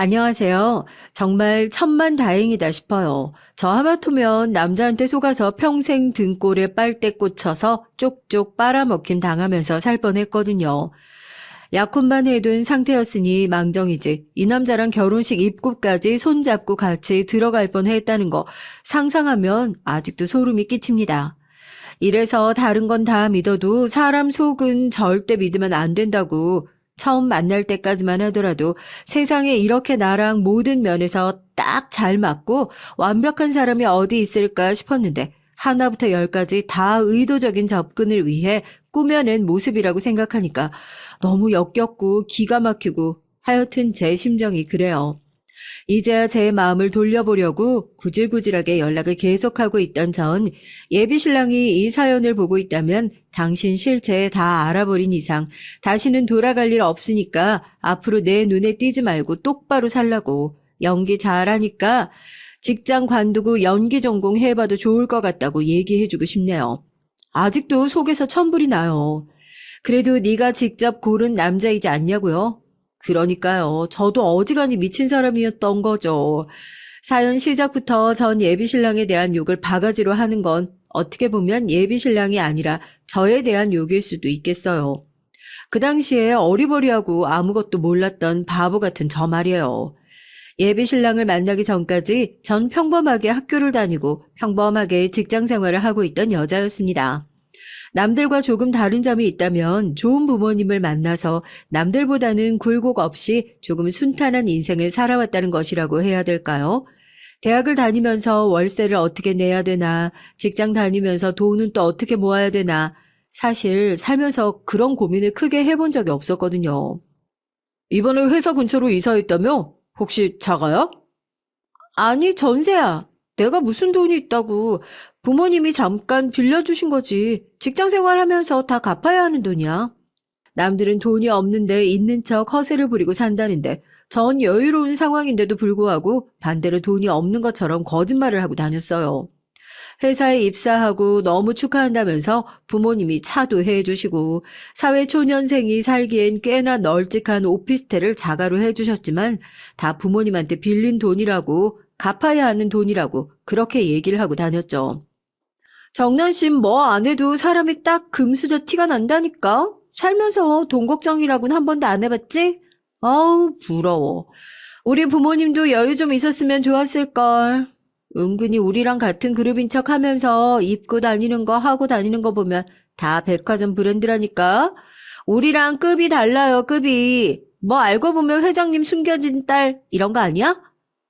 안녕하세요. 정말 천만다행이다 싶어요. 저 하마터면 남자한테 속아서 평생 등골에 빨대 꽂혀서 쪽쪽 빨아먹힘 당하면서 살 뻔했거든요. 약혼만 해둔 상태였으니 망정이지. 이 남자랑 결혼식 입구까지 손잡고 같이 들어갈 뻔했다는 거 상상하면 아직도 소름이 끼칩니다. 이래서 다른 건 다 믿어도 사람 속은 절대 믿으면 안 된다고. 처음 만날 때까지만 하더라도 세상에 이렇게 나랑 모든 면에서 딱 잘 맞고 완벽한 사람이 어디 있을까 싶었는데 하나부터 열까지 다 의도적인 접근을 위해 꾸며낸 모습이라고 생각하니까 너무 역겹고 기가 막히고 하여튼 제 심정이 그래요. 이제야 제 마음을 돌려보려고 구질구질하게 연락을 계속하고 있던 전 예비신랑이 이 사연을 보고 있다면 당신 실체 다 알아버린 이상 다시는 돌아갈 일 없으니까 앞으로 내 눈에 띄지 말고 똑바로 살라고. 연기 잘하니까 직장 관두고 연기 전공 해봐도 좋을 것 같다고 얘기해주고 싶네요. 아직도 속에서 천불이 나요. 그래도 네가 직접 고른 남자이지 않냐고요? 그러니까요. 저도 어지간히 미친 사람이었던 거죠. 사연 시작부터 전 예비신랑에 대한 욕을 바가지로 하는 건 어떻게 보면 예비신랑이 아니라 저에 대한 욕일 수도 있겠어요. 그 당시에 어리버리하고 아무것도 몰랐던 바보 같은 저 말이에요. 예비신랑을 만나기 전까지 전 평범하게 학교를 다니고 평범하게 직장 생활을 하고 있던 여자였습니다. 남들과 조금 다른 점이 있다면 좋은 부모님을 만나서 남들보다는 굴곡 없이 조금 순탄한 인생을 살아왔다는 것이라고 해야 될까요? 대학을 다니면서 월세를 어떻게 내야 되나, 직장 다니면서 돈은 또 어떻게 모아야 되나, 사실 살면서 그런 고민을 크게 해본 적이 없었거든요. 이번에 회사 근처로 이사했다며? 혹시 자가야? 아니, 전세야. 내가 무슨 돈이 있다고. 부모님이 잠깐 빌려주신 거지. 직장 생활하면서 다 갚아야 하는 돈이야. 남들은 돈이 없는데 있는 척 허세를 부리고 산다는데 전 여유로운 상황인데도 불구하고 반대로 돈이 없는 것처럼 거짓말을 하고 다녔어요. 회사에 입사하고 너무 축하한다면서 부모님이 차도 해주시고 사회초년생이 살기엔 꽤나 널찍한 오피스텔을 자가로 해주셨지만 다 부모님한테 빌린 돈이라고 갚아야 하는 돈이라고 그렇게 얘기를 하고 다녔죠. 정난심 뭐 안 해도 사람이 딱 금수저 티가 난다니까? 살면서 돈 걱정이라고는 한 번도 안 해봤지? 아우 부러워. 우리 부모님도 여유 좀 있었으면 좋았을걸. 은근히 우리랑 같은 그룹인 척 하면서 입고 다니는 거 하고 다니는 거 보면 다 백화점 브랜드라니까. 우리랑 급이 달라요, 급이. 뭐 알고 보면 회장님 숨겨진 딸 이런 거 아니야?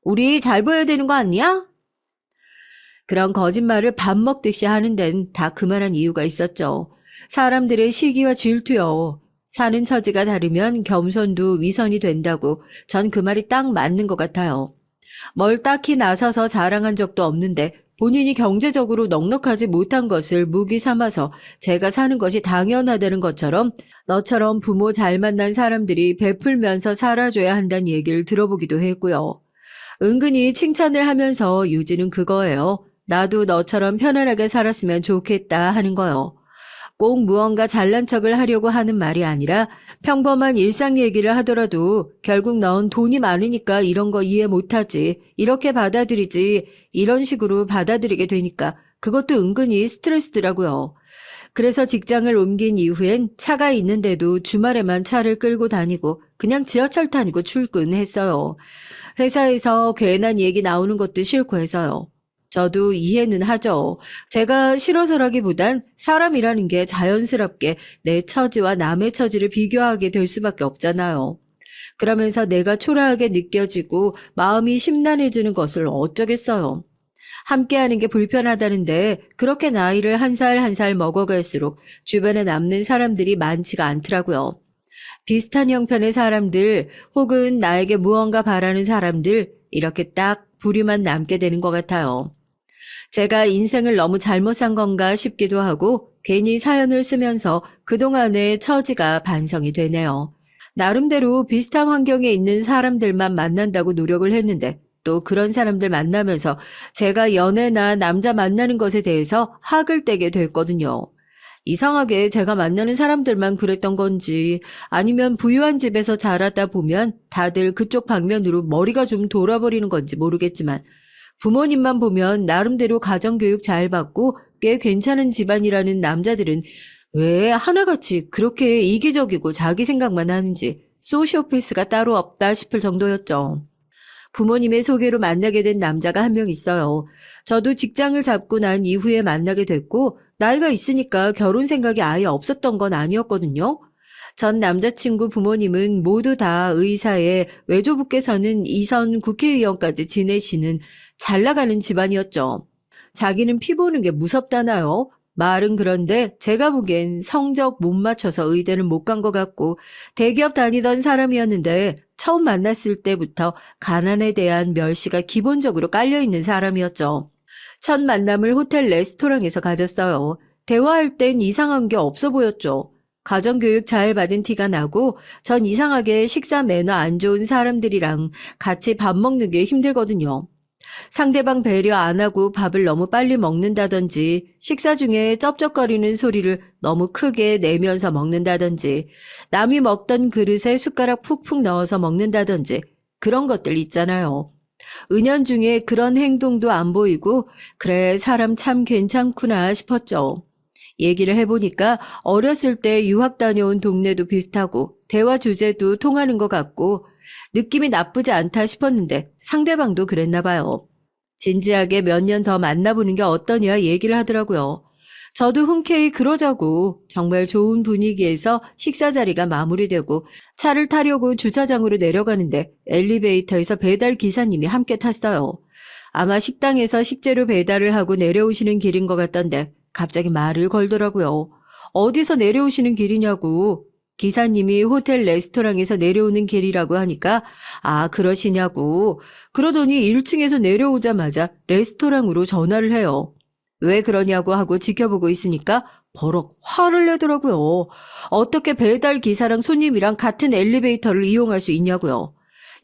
우리 잘 보여야 되는 거 아니야? 그런 거짓말을 밥 먹듯이 하는 데는 다 그만한 이유가 있었죠. 사람들의 시기와 질투요. 사는 처지가 다르면 겸손도 위선이 된다고 전 그 말이 딱 맞는 것 같아요. 뭘 딱히 나서서 자랑한 적도 없는데 본인이 경제적으로 넉넉하지 못한 것을 무기 삼아서 제가 사는 것이 당연하다는 것처럼 너처럼 부모 잘 만난 사람들이 베풀면서 살아줘야 한다는 얘기를 들어보기도 했고요. 은근히 칭찬을 하면서 유지는 그거예요. 나도 너처럼 편안하게 살았으면 좋겠다 하는 거요. 꼭 무언가 잘난 척을 하려고 하는 말이 아니라 평범한 일상 얘기를 하더라도 결국 넌 돈이 많으니까 이런 거 이해 못하지. 이렇게 받아들이지. 이런 식으로 받아들이게 되니까 그것도 은근히 스트레스더라고요. 그래서 직장을 옮긴 이후엔 차가 있는데도 주말에만 차를 끌고 다니고 그냥 지하철 타고 출근했어요. 회사에서 괜한 얘기 나오는 것도 싫고 해서요. 저도 이해는 하죠. 제가 싫어서라기보단 사람이라는 게 자연스럽게 내 처지와 남의 처지를 비교하게 될 수밖에 없잖아요. 그러면서 내가 초라하게 느껴지고 마음이 심란해지는 것을 어쩌겠어요. 함께하는 게 불편하다는데 그렇게 나이를 한 살 한 살 먹어갈수록 주변에 남는 사람들이 많지가 않더라고요. 비슷한 형편의 사람들 혹은 나에게 무언가 바라는 사람들 이렇게 딱 부류만 남게 되는 것 같아요. 제가 인생을 너무 잘못 산 건가 싶기도 하고 괜히 사연을 쓰면서 그동안의 처지가 반성이 되네요. 나름대로 비슷한 환경에 있는 사람들만 만난다고 노력을 했는데 또 그런 사람들 만나면서 제가 연애나 남자 만나는 것에 대해서 학을 떼게 됐거든요. 이상하게 제가 만나는 사람들만 그랬던 건지 아니면 부유한 집에서 자라다 보면 다들 그쪽 방면으로 머리가 좀 돌아버리는 건지 모르겠지만 부모님만 보면 나름대로 가정교육 잘 받고 꽤 괜찮은 집안이라는 남자들은 왜 하나같이 그렇게 이기적이고 자기 생각만 하는지 소시오패스가 따로 없다 싶을 정도였죠. 부모님의 소개로 만나게 된 남자가 한 명 있어요. 저도 직장을 잡고 난 이후에 만나게 됐고 나이가 있으니까 결혼 생각이 아예 없었던 건 아니었거든요. 전 남자친구 부모님은 모두 다 의사에 외조부께서는 이선 국회의원까지 지내시는 잘 나가는 집안이었죠. 자기는 피 보는 게 무섭다나요? 말은 그런데 제가 보기엔 성적 못 맞춰서 의대는 못 간 것 같고 대기업 다니던 사람이었는데 처음 만났을 때부터 가난에 대한 멸시가 기본적으로 깔려있는 사람이었죠. 첫 만남을 호텔 레스토랑에서 가졌어요. 대화할 땐 이상한 게 없어 보였죠. 가정교육 잘 받은 티가 나고 전 이상하게 식사 매너 안 좋은 사람들이랑 같이 밥 먹는 게 힘들거든요. 상대방 배려 안 하고 밥을 너무 빨리 먹는다든지 식사 중에 쩝쩝거리는 소리를 너무 크게 내면서 먹는다든지 남이 먹던 그릇에 숟가락 푹푹 넣어서 먹는다든지 그런 것들 있잖아요. 은연중에 그런 행동도 안 보이고 그래 사람 참 괜찮구나 싶었죠. 얘기를 해보니까 어렸을 때 유학 다녀온 동네도 비슷하고 대화 주제도 통하는 것 같고 느낌이 나쁘지 않다 싶었는데 상대방도 그랬나 봐요. 진지하게 몇 년 더 만나보는 게 어떠냐 얘기를 하더라고요. 저도 흔쾌히 그러자고 정말 좋은 분위기에서 식사 자리가 마무리되고 차를 타려고 주차장으로 내려가는데 엘리베이터에서 배달 기사님이 함께 탔어요. 아마 식당에서 식재료 배달을 하고 내려오시는 길인 것 같던데 갑자기 말을 걸더라고요. 어디서 내려오시는 길이냐고. 기사님이 호텔 레스토랑에서 내려오는 길이라고 하니까 아 그러시냐고. 그러더니 1층에서 내려오자마자 레스토랑으로 전화를 해요. 왜 그러냐고 하고 지켜보고 있으니까 버럭 화를 내더라고요. 어떻게 배달 기사랑 손님이랑 같은 엘리베이터를 이용할 수 있냐고요.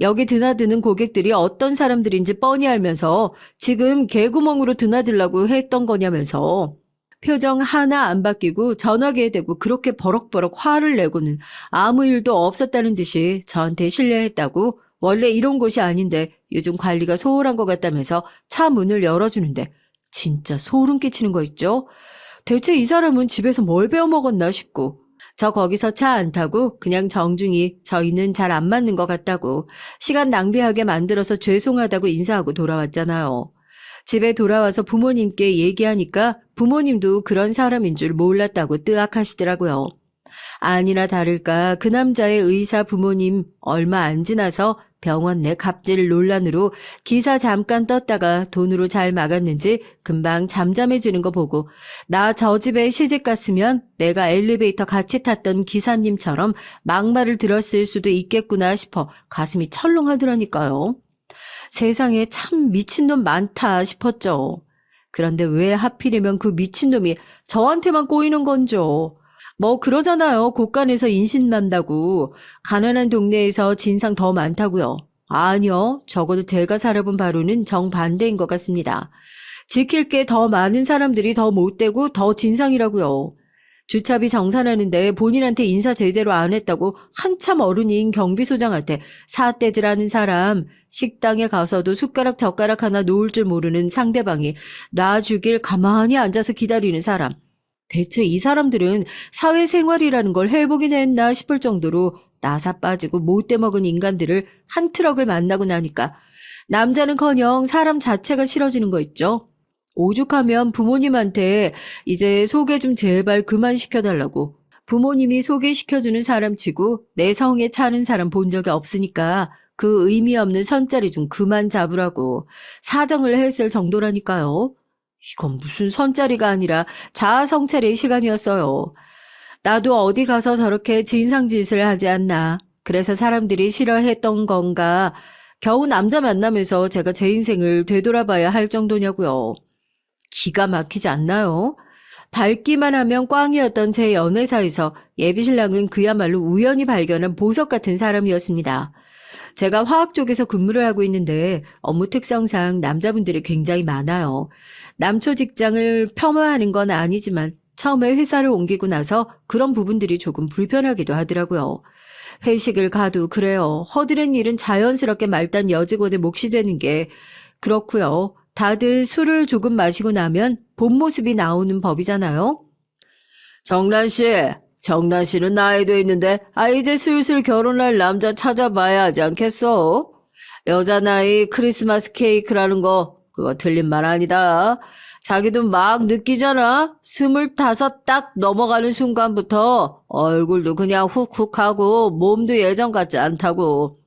여기 드나드는 고객들이 어떤 사람들인지 뻔히 알면서 지금 개구멍으로 드나들라고 했던 거냐면서. 표정 하나 안 바뀌고 전화기에 대고 그렇게 버럭버럭 화를 내고는 아무 일도 없었다는 듯이 저한테 실례했다고 원래 이런 곳이 아닌데 요즘 관리가 소홀한 것 같다면서 차 문을 열어주는데 진짜 소름 끼치는 거 있죠? 대체 이 사람은 집에서 뭘 배워먹었나 싶고 저 거기서 차 안 타고 그냥 정중히 저희는 잘 안 맞는 것 같다고 시간 낭비하게 만들어서 죄송하다고 인사하고 돌아왔잖아요. 집에 돌아와서 부모님께 얘기하니까 부모님도 그런 사람인 줄 몰랐다고 뜨악하시더라고요. 아니나 다를까 그 남자의 의사 부모님 얼마 안 지나서 병원 내 갑질 논란으로 기사 잠깐 떴다가 돈으로 잘 막았는지 금방 잠잠해지는 거 보고 나 저 집에 시집 갔으면 내가 엘리베이터 같이 탔던 기사님처럼 막말을 들었을 수도 있겠구나 싶어 가슴이 철렁하더라니까요. 세상에 참 미친놈 많다 싶었죠. 그런데 왜 하필이면 그 미친놈이 저한테만 꼬이는 건죠. 뭐 그러잖아요. 곳간에서 인신 난다고. 가난한 동네에서 진상 더 많다고요. 아니요. 적어도 제가 살아본 바로는 정반대인 것 같습니다. 지킬 게 더 많은 사람들이 더 못되고 더 진상이라고요. 주차비 정산하는데 본인한테 인사 제대로 안 했다고 한참 어른인 경비소장한테 사떼질하는 사람, 식당에 가서도 숟가락 젓가락 하나 놓을 줄 모르는 상대방이 놔주길 가만히 앉아서 기다리는 사람. 대체 이 사람들은 사회생활이라는 걸 해보긴 했나 싶을 정도로 나사 빠지고 못돼 먹은 인간들을 한 트럭을 만나고 나니까 남자는커녕 사람 자체가 싫어지는 거 있죠. 오죽하면 부모님한테 이제 소개 좀 제발 그만 시켜달라고. 부모님이 소개시켜주는 사람 치고 내 성에 차는 사람 본 적이 없으니까 그 의미 없는 선자리 좀 그만 잡으라고 사정을 했을 정도라니까요. 이건 무슨 선자리가 아니라 자아성찰의 시간이었어요. 나도 어디 가서 저렇게 진상짓을 하지 않나. 그래서 사람들이 싫어했던 건가. 겨우 남자 만나면서 제가 제 인생을 되돌아봐야 할 정도냐고요. 기가 막히지 않나요? 밝기만 하면 꽝이었던 제 연애사에서 예비신랑은 그야말로 우연히 발견한 보석 같은 사람이었습니다. 제가 화학 쪽에서 근무를 하고 있는데 업무 특성상 남자분들이 굉장히 많아요. 남초 직장을 폄하하는 건 아니지만 처음에 회사를 옮기고 나서 그런 부분들이 조금 불편하기도 하더라고요. 회식을 가도 그래요. 허드렛 일은 자연스럽게 말단 여직원의 몫이 되는 게 그렇고요. 다들 술을 조금 마시고 나면 본 모습이 나오는 법이잖아요. 정란 씨는 나이도 있는데 이제 슬슬 결혼할 남자 찾아봐야 하지 않겠어? 여자 나이 크리스마스 케이크라는 거 그거 틀린 말 아니다. 자기도 막 느끼잖아. 25 딱 넘어가는 순간부터 얼굴도 그냥 훅훅하고 몸도 예전 같지 않다고.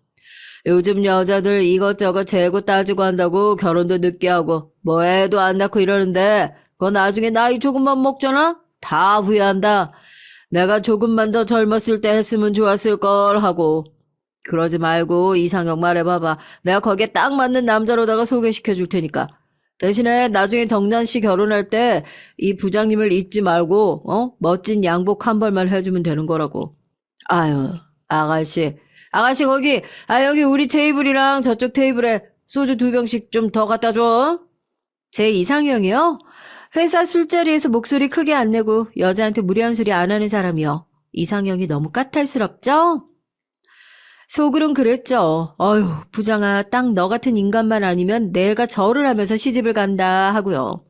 요즘 여자들 이것저것 재고 따지고 한다고 결혼도 늦게 하고 뭐 애도 안 낳고 이러는데 그거 나중에 나이 조금만 먹잖아? 다 후회한다. 내가 조금만 더 젊었을 때 했으면 좋았을 걸 하고. 그러지 말고 이상형 말해봐봐. 내가 거기에 딱 맞는 남자로다가 소개시켜 줄 테니까. 대신에 나중에 덕난 씨 결혼할 때 이 부장님을 잊지 말고 멋진 양복 한 벌만 해주면 되는 거라고. 아유, 아가씨. 아가씨 거기 여기 우리 테이블이랑 저쪽 테이블에 소주 2병씩 좀 더 갖다 줘. 제 이상형이요? 회사 술자리에서 목소리 크게 안 내고 여자한테 무례한 소리 안 하는 사람이요. 이상형이 너무 까탈스럽죠? 속으론 그랬죠. 어휴, 부장아, 딱 너 같은 인간만 아니면 내가 절을 하면서 시집을 간다 하고요.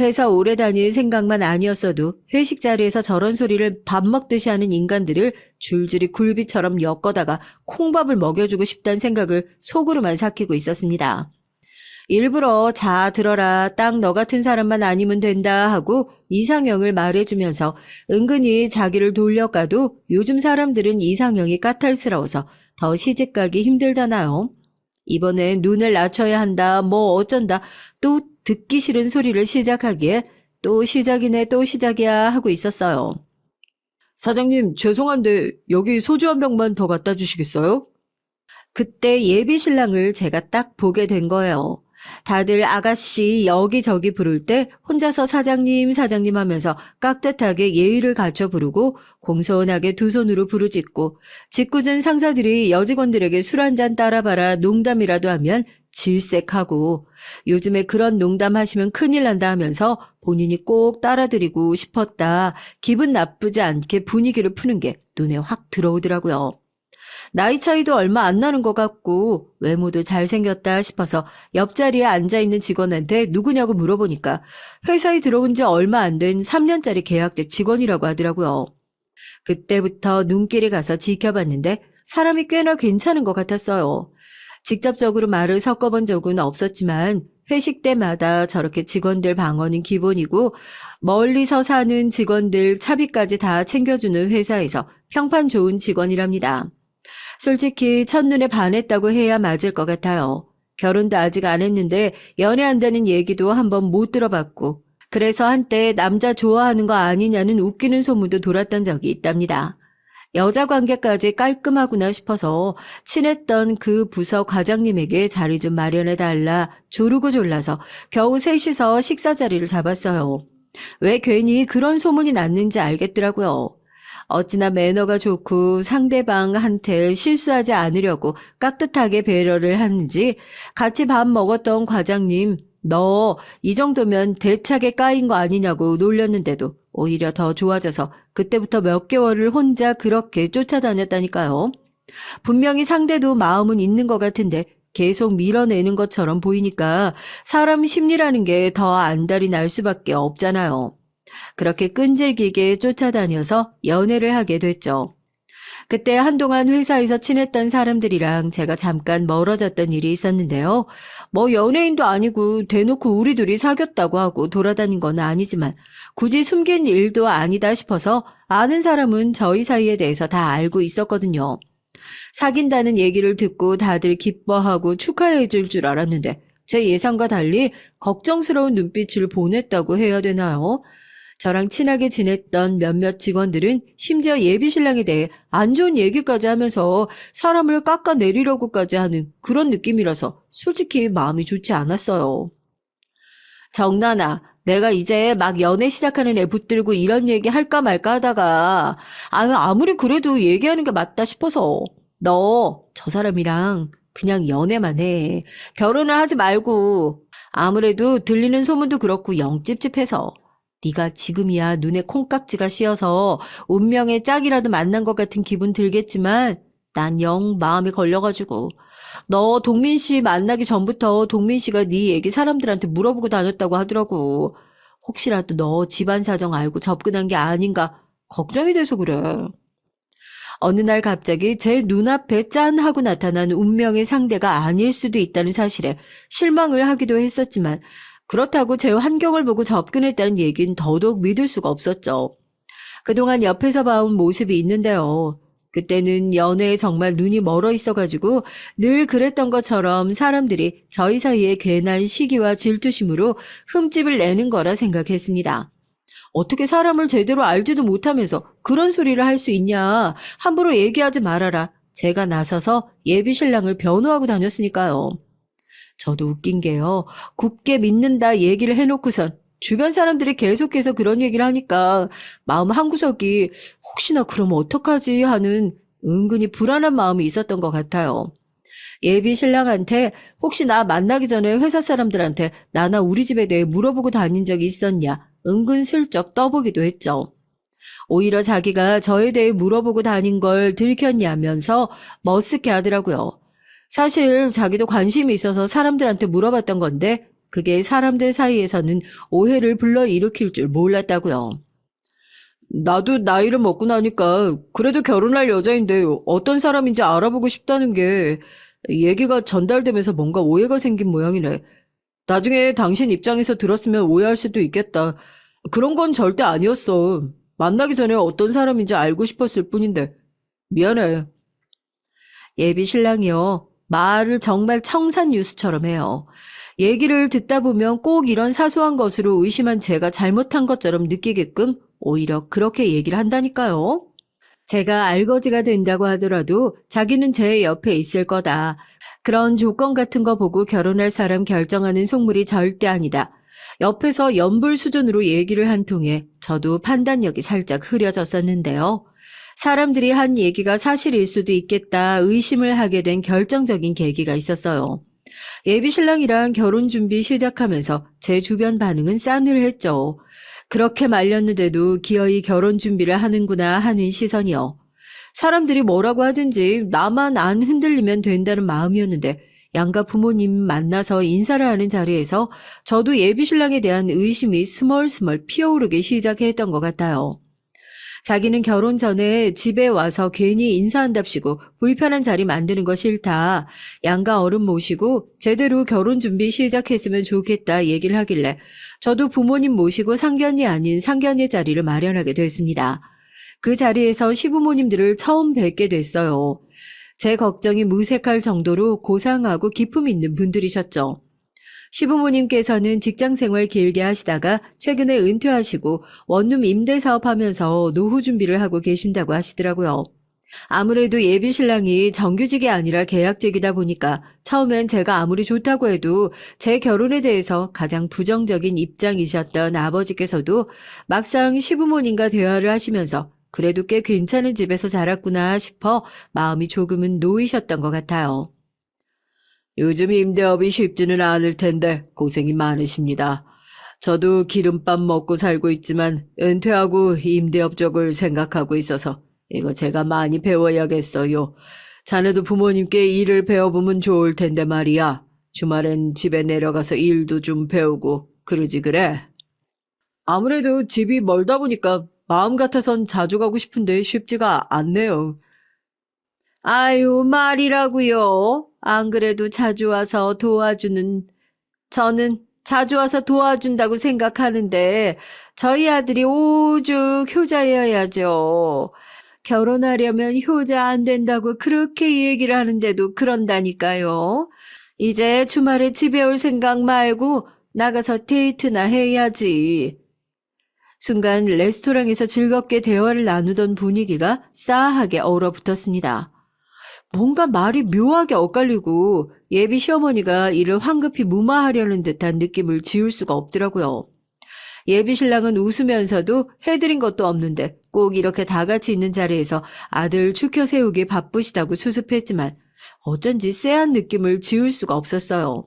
회사 오래 다닐 생각만 아니었어도 회식 자리에서 저런 소리를 밥 먹듯이 하는 인간들을 줄줄이 굴비처럼 엮어다가 콩밥을 먹여주고 싶다는 생각을 속으로만 삭히고 있었습니다. 일부러 자 들어라 딱 너 같은 사람만 아니면 된다 하고 이상형을 말해주면서 은근히 자기를 돌려가도 요즘 사람들은 이상형이 까탈스러워서 더 시집가기 힘들다나요. 이번엔 눈을 낮춰야 한다 뭐 어쩐다 또 듣기 싫은 소리를 시작하기에 또 시작이네 또 시작이야 하고 있었어요. 사장님 죄송한데 여기 소주 한 병만 더 갖다 주시겠어요? 그때 예비 신랑을 제가 딱 보게 된 거예요. 다들 아가씨 여기저기 부를 때 혼자서 사장님 사장님 하면서 깍듯하게 예의를 갖춰 부르고 공손하게 두 손으로 부르짖고 짓궂은 상사들이 여직원들에게 술 한잔 따라봐라 농담이라도 하면 질색하고 요즘에 그런 농담 하시면 큰일 난다 하면서 본인이 꼭 따라드리고 싶었다. 기분 나쁘지 않게 분위기를 푸는 게 눈에 확 들어오더라고요. 나이 차이도 얼마 안 나는 것 같고 외모도 잘생겼다 싶어서 옆자리에 앉아있는 직원한테 누구냐고 물어보니까 회사에 들어온 지 얼마 안 된 3년짜리 계약직 직원이라고 하더라고요. 그때부터 눈길이 가서 지켜봤는데 사람이 꽤나 괜찮은 것 같았어요. 직접적으로 말을 섞어본 적은 없었지만 회식 때마다 저렇게 직원들 방어는 기본이고 멀리서 사는 직원들 차비까지 다 챙겨주는 회사에서 평판 좋은 직원이랍니다. 솔직히 첫눈에 반했다고 해야 맞을 것 같아요. 결혼도 아직 안 했는데 연애한다는 얘기도 한번 못 들어봤고 그래서 한때 남자 좋아하는 거 아니냐는 웃기는 소문도 돌았던 적이 있답니다. 여자 관계까지 깔끔하구나 싶어서 친했던 그 부서 과장님에게 자리 좀 마련해달라 조르고 졸라서 겨우 셋이서 식사 자리를 잡았어요. 왜 괜히 그런 소문이 났는지 알겠더라고요. 어찌나 매너가 좋고 상대방한테 실수하지 않으려고 깍듯하게 배려를 하는지 같이 밥 먹었던 과장님 너 이 정도면 대차게 까인 거 아니냐고 놀렸는데도 오히려 더 좋아져서 그때부터 몇 개월을 혼자 그렇게 쫓아다녔다니까요. 분명히 상대도 마음은 있는 것 같은데 계속 밀어내는 것처럼 보이니까 사람 심리라는 게 더 안달이 날 수밖에 없잖아요. 그렇게 끈질기게 쫓아다녀서 연애를 하게 됐죠. 그때 한동안 회사에서 친했던 사람들이랑 제가 잠깐 멀어졌던 일이 있었는데요. 뭐 연예인도 아니고 대놓고 우리 둘이 사귀었다고 하고 돌아다닌 건 아니지만 굳이 숨긴 일도 아니다 싶어서 아는 사람은 저희 사이에 대해서 다 알고 있었거든요. 사귄다는 얘기를 듣고 다들 기뻐하고 축하해 줄 줄 알았는데 제 예상과 달리 걱정스러운 눈빛을 보냈다고 해야 되나요? 저랑 친하게 지냈던 몇몇 직원들은 심지어 예비신랑에 대해 안 좋은 얘기까지 하면서 사람을 깎아내리려고까지 하는 그런 느낌이라서 솔직히 마음이 좋지 않았어요. 정나나, 내가 이제 막 연애 시작하는 애 붙들고 이런 얘기 할까 말까 하다가 아무리 그래도 얘기하는 게 맞다 싶어서 너 저 사람이랑 그냥 연애만 해. 결혼을 하지 말고 아무래도 들리는 소문도 그렇고 영 찝찝해서 네가 지금이야 눈에 콩깍지가 씌어서 운명의 짝이라도 만난 것 같은 기분 들겠지만 난 영 마음에 걸려가지고 너 동민 씨 만나기 전부터 동민 씨가 네 얘기 사람들한테 물어보고 다녔다고 하더라고. 혹시라도 너 집안 사정 알고 접근한 게 아닌가 걱정이 돼서 그래. 어느 날 갑자기 제 눈앞에 짠 하고 나타난 운명의 상대가 아닐 수도 있다는 사실에 실망을 하기도 했었지만 그렇다고 제 환경을 보고 접근했다는 얘기는 더더욱 믿을 수가 없었죠. 그동안 옆에서 봐온 모습이 있는데요. 그때는 연애에 정말 눈이 멀어 있어가지고 늘 그랬던 것처럼 사람들이 저희 사이에 괜한 시기와 질투심으로 흠집을 내는 거라 생각했습니다. 어떻게 사람을 제대로 알지도 못하면서 그런 소리를 할 수 있냐. 함부로 얘기하지 말아라. 제가 나서서 예비 신랑을 변호하고 다녔으니까요. 저도 웃긴 게요. 굳게 믿는다 얘기를 해놓고선 주변 사람들이 계속해서 그런 얘기를 하니까 마음 한구석이 혹시나 그러면 어떡하지 하는 은근히 불안한 마음이 있었던 것 같아요. 예비 신랑한테 혹시 나 만나기 전에 회사 사람들한테 나나 우리 집에 대해 물어보고 다닌 적이 있었냐 은근슬쩍 떠보기도 했죠. 오히려 자기가 저에 대해 물어보고 다닌 걸 들켰냐면서 머쓱해 하더라고요. 사실 자기도 관심이 있어서 사람들한테 물어봤던 건데 그게 사람들 사이에서는 오해를 불러일으킬 줄 몰랐다고요. 나도 나이를 먹고 나니까 그래도 결혼할 여자인데 어떤 사람인지 알아보고 싶다는 게 얘기가 전달되면서 뭔가 오해가 생긴 모양이네. 나중에 당신 입장에서 들었으면 오해할 수도 있겠다. 그런 건 절대 아니었어. 만나기 전에 어떤 사람인지 알고 싶었을 뿐인데. 미안해. 예비 신랑이요. 말을 정말 청산유수처럼 해요. 얘기를 듣다 보면 꼭 이런 사소한 것으로 의심한 제가 잘못한 것처럼 느끼게끔 오히려 그렇게 얘기를 한다니까요. 제가 알거지가 된다고 하더라도 자기는 제 옆에 있을 거다. 그런 조건 같은 거 보고 결혼할 사람 결정하는 속물이 절대 아니다. 옆에서 연불 수준으로 얘기를 한 통에 저도 판단력이 살짝 흐려졌었는데요. 사람들이 한 얘기가 사실일 수도 있겠다 의심을 하게 된 결정적인 계기가 있었어요. 예비 신랑이랑 결혼 준비 시작하면서 제 주변 반응은 싸늘했죠. 그렇게 말렸는데도 기어이 결혼 준비를 하는구나 하는 시선이요. 사람들이 뭐라고 하든지 나만 안 흔들리면 된다는 마음이었는데 양가 부모님 만나서 인사를 하는 자리에서 저도 예비 신랑에 대한 의심이 스멀스멀 피어오르기 시작했던 것 같아요. 자기는 결혼 전에 집에 와서 괜히 인사한답시고 불편한 자리 만드는 거 싫다. 양가 어른 모시고 제대로 결혼 준비 시작했으면 좋겠다 얘기를 하길래 저도 부모님 모시고 상견례 아닌 상견례 자리를 마련하게 됐습니다. 그 자리에서 시부모님들을 처음 뵙게 됐어요. 제 걱정이 무색할 정도로 고상하고 기품 있는 분들이셨죠. 시부모님께서는 직장생활 길게 하시다가 최근에 은퇴하시고 원룸 임대사업 하면서 노후 준비를 하고 계신다고 하시더라고요. 아무래도 예비 신랑이 정규직이 아니라 계약직이다 보니까 처음엔 제가 아무리 좋다고 해도 제 결혼에 대해서 가장 부정적인 입장이셨던 아버지께서도 막상 시부모님과 대화를 하시면서 그래도 꽤 괜찮은 집에서 자랐구나 싶어 마음이 조금은 놓이셨던 것 같아요. 요즘 임대업이 쉽지는 않을 텐데 고생이 많으십니다. 저도 기름밥 먹고 살고 있지만 은퇴하고 임대업 쪽을 생각하고 있어서 이거 제가 많이 배워야겠어요. 자네도 부모님께 일을 배워보면 좋을 텐데 말이야. 주말엔 집에 내려가서 일도 좀 배우고 그러지 그래? 아무래도 집이 멀다 보니까 마음 같아선 자주 가고 싶은데 쉽지가 않네요. 아유, 말이라고요. 안 그래도 자주 와서 도와주는, 저는 자주 와서 도와준다고 생각하는데 저희 아들이 오죽 효자여야죠. 결혼하려면 효자 안 된다고 그렇게 얘기를 하는데도 그런다니까요. 이제 주말에 집에 올 생각 말고 나가서 데이트나 해야지. 순간 레스토랑에서 즐겁게 대화를 나누던 분위기가 싸하게 얼어붙었습니다. 뭔가 말이 묘하게 엇갈리고 예비 시어머니가 이를 황급히 무마하려는 듯한 느낌을 지울 수가 없더라고요. 예비 신랑은 웃으면서도 해드린 것도 없는데 꼭 이렇게 다 같이 있는 자리에서 아들 추켜 세우기 바쁘시다고 수습했지만 어쩐지 쎄한 느낌을 지울 수가 없었어요.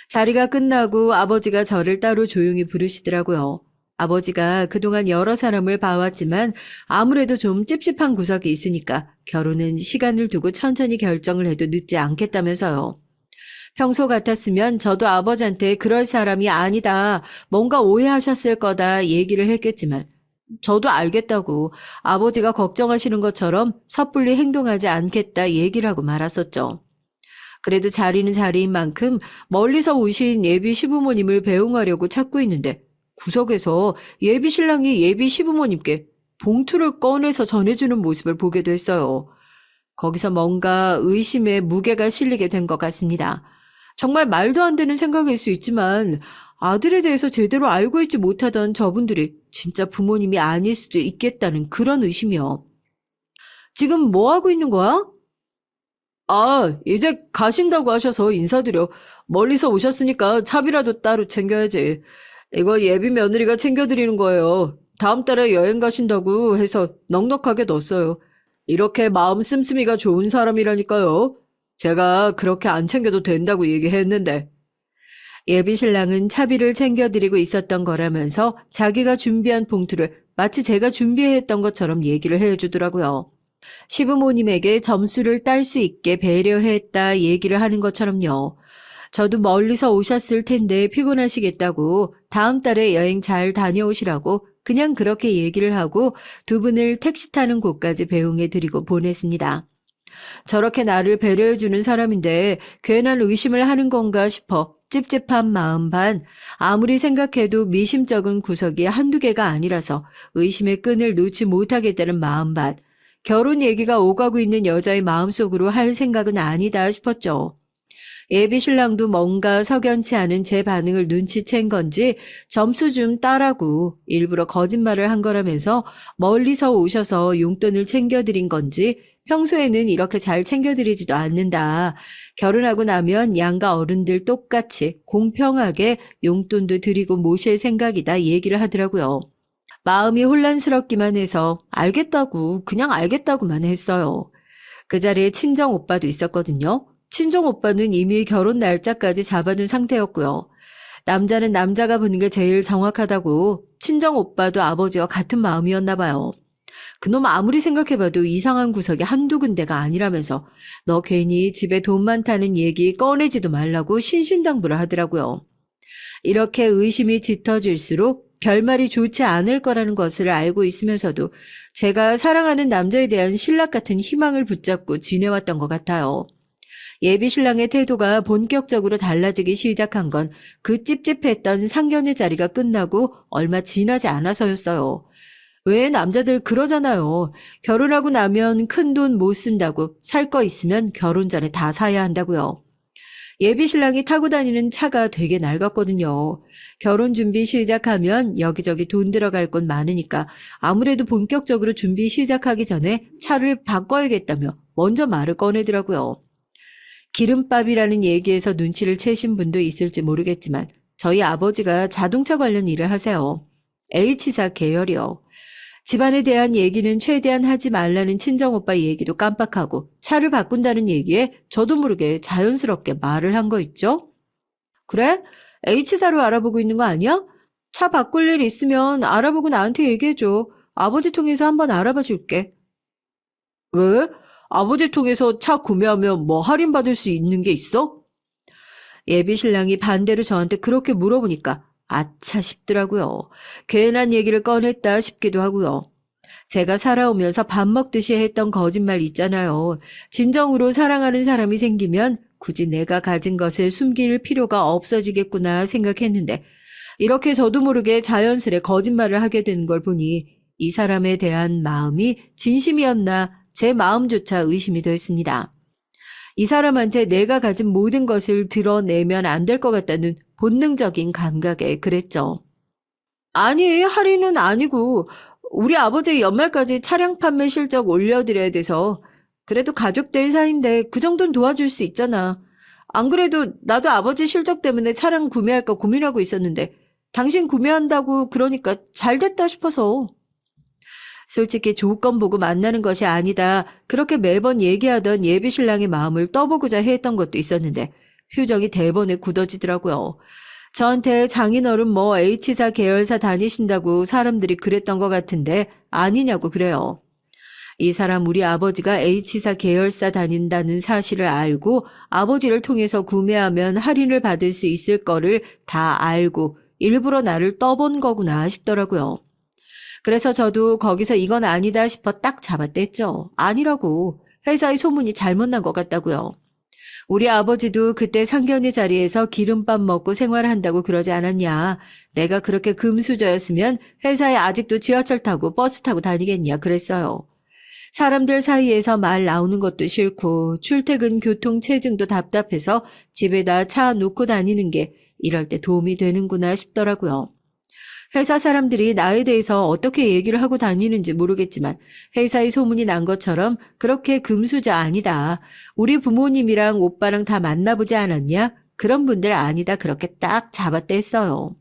자리가 끝나고 아버지가 저를 따로 조용히 부르시더라고요. 아버지가 그동안 여러 사람을 봐왔지만 아무래도 좀 찝찝한 구석이 있으니까 결혼은 시간을 두고 천천히 결정을 해도 늦지 않겠다면서요. 평소 같았으면 저도 아버지한테 그럴 사람이 아니다, 뭔가 오해하셨을 거다 얘기를 했겠지만 저도 알겠다고 아버지가 걱정하시는 것처럼 섣불리 행동하지 않겠다 얘기를 하고 말았었죠. 그래도 자리는 자리인 만큼 멀리서 오신 예비 시부모님을 배웅하려고 찾고 있는데 구석에서 예비 신랑이 예비 시부모님께 봉투를 꺼내서 전해주는 모습을 보게도 했어요. 거기서 뭔가 의심의 무게가 실리게 된 것 같습니다. 정말 말도 안 되는 생각일 수 있지만 아들에 대해서 제대로 알고 있지 못하던 저분들이 진짜 부모님이 아닐 수도 있겠다는 그런 의심이요. 지금 뭐 하고 있는 거야? 아, 이제 가신다고 하셔서 인사드려. 멀리서 오셨으니까 차비라도 따로 챙겨야지. 이거 예비 며느리가 챙겨드리는 거예요. 다음 달에 여행 가신다고 해서 넉넉하게 넣었어요. 이렇게 마음 씀씀이가 좋은 사람이라니까요. 제가 그렇게 안 챙겨도 된다고 얘기했는데. 예비 신랑은 차비를 챙겨드리고 있었던 거라면서 자기가 준비한 봉투를 마치 제가 준비했던 것처럼 얘기를 해주더라고요. 시부모님에게 점수를 딸 수 있게 배려했다 얘기를 하는 것처럼요. 저도 멀리서 오셨을 텐데 피곤하시겠다고 다음 달에 여행 잘 다녀오시라고 그냥 그렇게 얘기를 하고 두 분을 택시 타는 곳까지 배웅해드리고 보냈습니다. 저렇게 나를 배려해주는 사람인데 괜한 의심을 하는 건가 싶어 찝찝한 마음 반, 아무리 생각해도 미심쩍은 구석이 한두 개가 아니라서 의심의 끈을 놓지 못하겠다는 마음 반, 결혼 얘기가 오가고 있는 여자의 마음속으로 할 생각은 아니다 싶었죠. 예비 신랑도 뭔가 석연치 않은 제 반응을 눈치챈 건지 점수 좀 따라고 일부러 거짓말을 한 거라면서 멀리서 오셔서 용돈을 챙겨드린 건지 평소에는 이렇게 잘 챙겨드리지도 않는다. 결혼하고 나면 양가 어른들 똑같이 공평하게 용돈도 드리고 모실 생각이다 얘기를 하더라고요. 마음이 혼란스럽기만 해서 알겠다고 그냥 알겠다고만 했어요. 그 자리에 친정 오빠도 있었거든요. 친정 오빠는 이미 결혼 날짜까지 잡아둔 상태였고요. 남자는 남자가 보는 게 제일 정확하다고 친정 오빠도 아버지와 같은 마음이었나 봐요. 그놈 아무리 생각해봐도 이상한 구석이 한두 군데가 아니라면서 너 괜히 집에 돈 많다는 얘기 꺼내지도 말라고 신신당부를 하더라고요. 이렇게 의심이 짙어질수록 결말이 좋지 않을 거라는 것을 알고 있으면서도 제가 사랑하는 남자에 대한 신락 같은 희망을 붙잡고 지내왔던 것 같아요. 예비 신랑의 태도가 본격적으로 달라지기 시작한 건 그 찝찝했던 상견례 자리가 끝나고 얼마 지나지 않아서였어요. 왜 남자들 그러잖아요. 결혼하고 나면 큰돈 못 쓴다고 살 거 있으면 결혼 전에 다 사야 한다고요. 예비 신랑이 타고 다니는 차가 되게 낡았거든요. 결혼 준비 시작하면 여기저기 돈 들어갈 건 많으니까 아무래도 본격적으로 준비 시작하기 전에 차를 바꿔야겠다며 먼저 말을 꺼내더라고요. 기름밥이라는 얘기에서 눈치를 채신 분도 있을지 모르겠지만 저희 아버지가 자동차 관련 일을 하세요. H사 계열이요. 집안에 대한 얘기는 최대한 하지 말라는 친정오빠 얘기도 깜빡하고 차를 바꾼다는 얘기에 저도 모르게 자연스럽게 말을 한 거 있죠? 그래? H사로 알아보고 있는 거 아니야? 차 바꿀 일 있으면 알아보고 나한테 얘기해줘. 아버지 통해서 한번 알아봐 줄게. 왜? 아버지 통해서 차 구매하면 뭐 할인받을 수 있는 게 있어? 예비 신랑이 반대로 저한테 그렇게 물어보니까 아차 싶더라고요. 괜한 얘기를 꺼냈다 싶기도 하고요. 제가 살아오면서 밥 먹듯이 했던 거짓말 있잖아요. 진정으로 사랑하는 사람이 생기면 굳이 내가 가진 것을 숨길 필요가 없어지겠구나 생각했는데 이렇게 저도 모르게 자연스레 거짓말을 하게 되는 걸 보니 이 사람에 대한 마음이 진심이었나 제 마음조차 의심이 됐습니다. 이 사람한테 내가 가진 모든 것을 드러내면 안 될 것 같다는 본능적인 감각에 그랬죠. 아니, 할인은 아니고 우리 아버지 연말까지 차량 판매 실적 올려드려야 돼서 그래도 가족들 사이인데 그 정도는 도와줄 수 있잖아. 안 그래도 나도 아버지 실적 때문에 차량 구매할까 고민하고 있었는데 당신 구매한다고 그러니까 잘 됐다 싶어서. 솔직히 조건 보고 만나는 것이 아니다. 그렇게 매번 얘기하던 예비 신랑의 마음을 떠보고자 했던 것도 있었는데 표정이 대번에 굳어지더라고요. 저한테 장인어른 뭐 H사 계열사 다니신다고 사람들이 그랬던 것 같은데 아니냐고 그래요. 이 사람 우리 아버지가 H사 계열사 다닌다는 사실을 알고 아버지를 통해서 구매하면 할인을 받을 수 있을 거를 다 알고 일부러 나를 떠본 거구나 싶더라고요. 그래서 저도 거기서 이건 아니다 싶어 딱 잡아댔죠. 아니라고. 회사의 소문이 잘못 난 것 같다고요. 우리 아버지도 그때 상견례 자리에서 기름밥 먹고 생활한다고 그러지 않았냐. 내가 그렇게 금수저였으면 회사에 아직도 지하철 타고 버스 타고 다니겠냐 그랬어요. 사람들 사이에서 말 나오는 것도 싫고 출퇴근 교통 체증도 답답해서 집에다 차 놓고 다니는 게 이럴 때 도움이 되는구나 싶더라고요. 회사 사람들이 나에 대해서 어떻게 얘기를 하고 다니는지 모르겠지만 회사의 소문이 난 것처럼 그렇게 금수저 아니다. 우리 부모님이랑 오빠랑 다 만나보지 않았냐? 그런 분들 아니다. 그렇게 딱 잡아댔어요.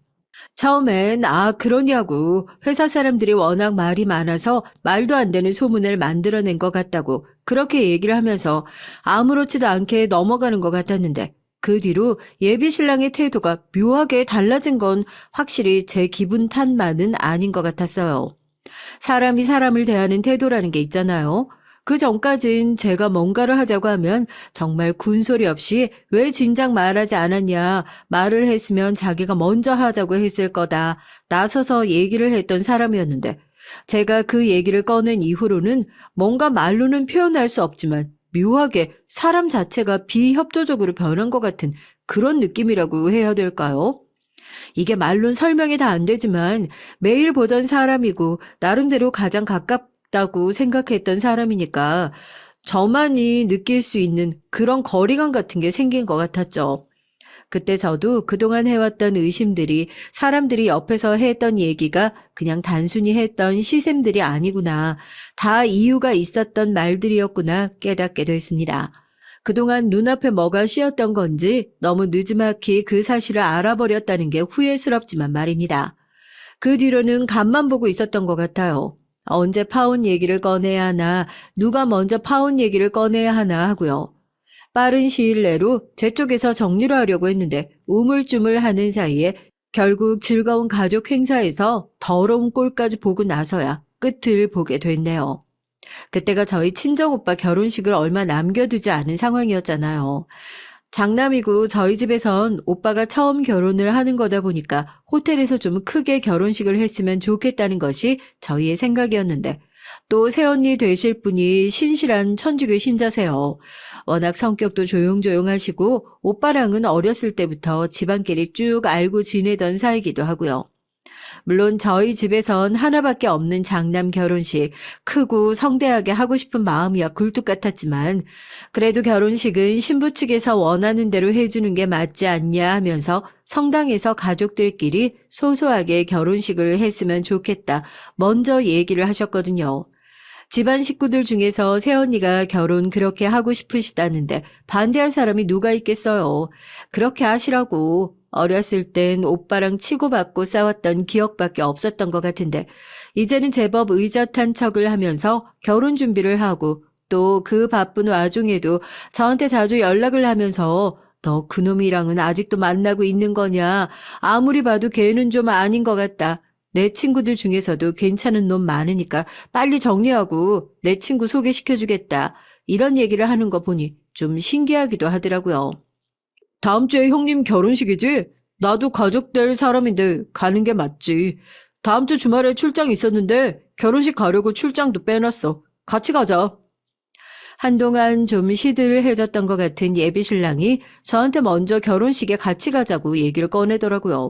처음엔 그러냐고 회사 사람들이 워낙 말이 많아서 말도 안 되는 소문을 만들어낸 것 같다고 그렇게 얘기를 하면서 아무렇지도 않게 넘어가는 것 같았는데 그 뒤로 예비 신랑의 태도가 묘하게 달라진 건 확실히 제 기분 탓만은 아닌 것 같았어요. 사람이 사람을 대하는 태도라는 게 있잖아요. 그 전까진 제가 뭔가를 하자고 하면 정말 군소리 없이 왜 진작 말하지 않았냐, 말을 했으면 자기가 먼저 하자고 했을 거다, 나서서 얘기를 했던 사람이었는데 제가 그 얘기를 꺼낸 이후로는 뭔가 말로는 표현할 수 없지만 묘하게 사람 자체가 비협조적으로 변한 것 같은 그런 느낌이라고 해야 될까요? 이게 말론 설명이 다 안 되지만 매일 보던 사람이고 나름대로 가장 가깝다고 생각했던 사람이니까 저만이 느낄 수 있는 그런 거리감 같은 게 생긴 것 같았죠. 그때 저도 그동안 해왔던 의심들이 사람들이 옆에서 했던 얘기가 그냥 단순히 했던 시샘들이 아니구나. 다 이유가 있었던 말들이었구나 깨닫게 됐습니다. 그동안 눈앞에 뭐가 씌었던 건지 너무 느지막이 그 사실을 알아버렸다는 게 후회스럽지만 말입니다. 그 뒤로는 간만 보고 있었던 것 같아요. 언제 파혼 얘기를 꺼내야 하나, 누가 먼저 파혼 얘기를 꺼내야 하나 하고요. 빠른 시일 내로 제 쪽에서 정리를 하려고 했는데 우물쭈물하는 사이에 결국 즐거운 가족 행사에서 더러운 꼴까지 보고 나서야 끝을 보게 됐네요. 그때가 저희 친정오빠 결혼식을 얼마 남겨두지 않은 상황이었잖아요. 장남이고 저희 집에선 오빠가 처음 결혼을 하는 거다 보니까 호텔에서 좀 크게 결혼식을 했으면 좋겠다는 것이 저희의 생각이었는데 또 새언니 되실 분이 신실한 천주교 신자세요. 워낙 성격도 조용조용하시고 오빠랑은 어렸을 때부터 집안끼리 쭉 알고 지내던 사이기도 하고요. 물론 저희 집에선 하나밖에 없는 장남 결혼식 크고 성대하게 하고 싶은 마음이야 굴뚝 같았지만 그래도 결혼식은 신부 측에서 원하는 대로 해주는 게 맞지 않냐 하면서 성당에서 가족들끼리 소소하게 결혼식을 했으면 좋겠다 먼저 얘기를 하셨거든요. 집안 식구들 중에서 새언니가 결혼 그렇게 하고 싶으시다는데 반대할 사람이 누가 있겠어요. 그렇게 하시라고. 어렸을 땐 오빠랑 치고받고 싸웠던 기억밖에 없었던 것 같은데 이제는 제법 의젓한 척을 하면서 결혼 준비를 하고 또 그 바쁜 와중에도 저한테 자주 연락을 하면서 너 그놈이랑은 아직도 만나고 있는 거냐? 아무리 봐도 걔는 좀 아닌 것 같다. 내 친구들 중에서도 괜찮은 놈 많으니까 빨리 정리하고 내 친구 소개시켜주겠다. 이런 얘기를 하는 거 보니 좀 신기하기도 하더라고요. 다음 주에 형님 결혼식이지? 나도 가족 될 사람인데 가는 게 맞지. 다음 주 주말에 출장 있었는데 결혼식 가려고 출장도 빼놨어. 같이 가자. 한동안 좀 시들해졌던 것 같은 예비 신랑이 저한테 먼저 결혼식에 같이 가자고 얘기를 꺼내더라고요.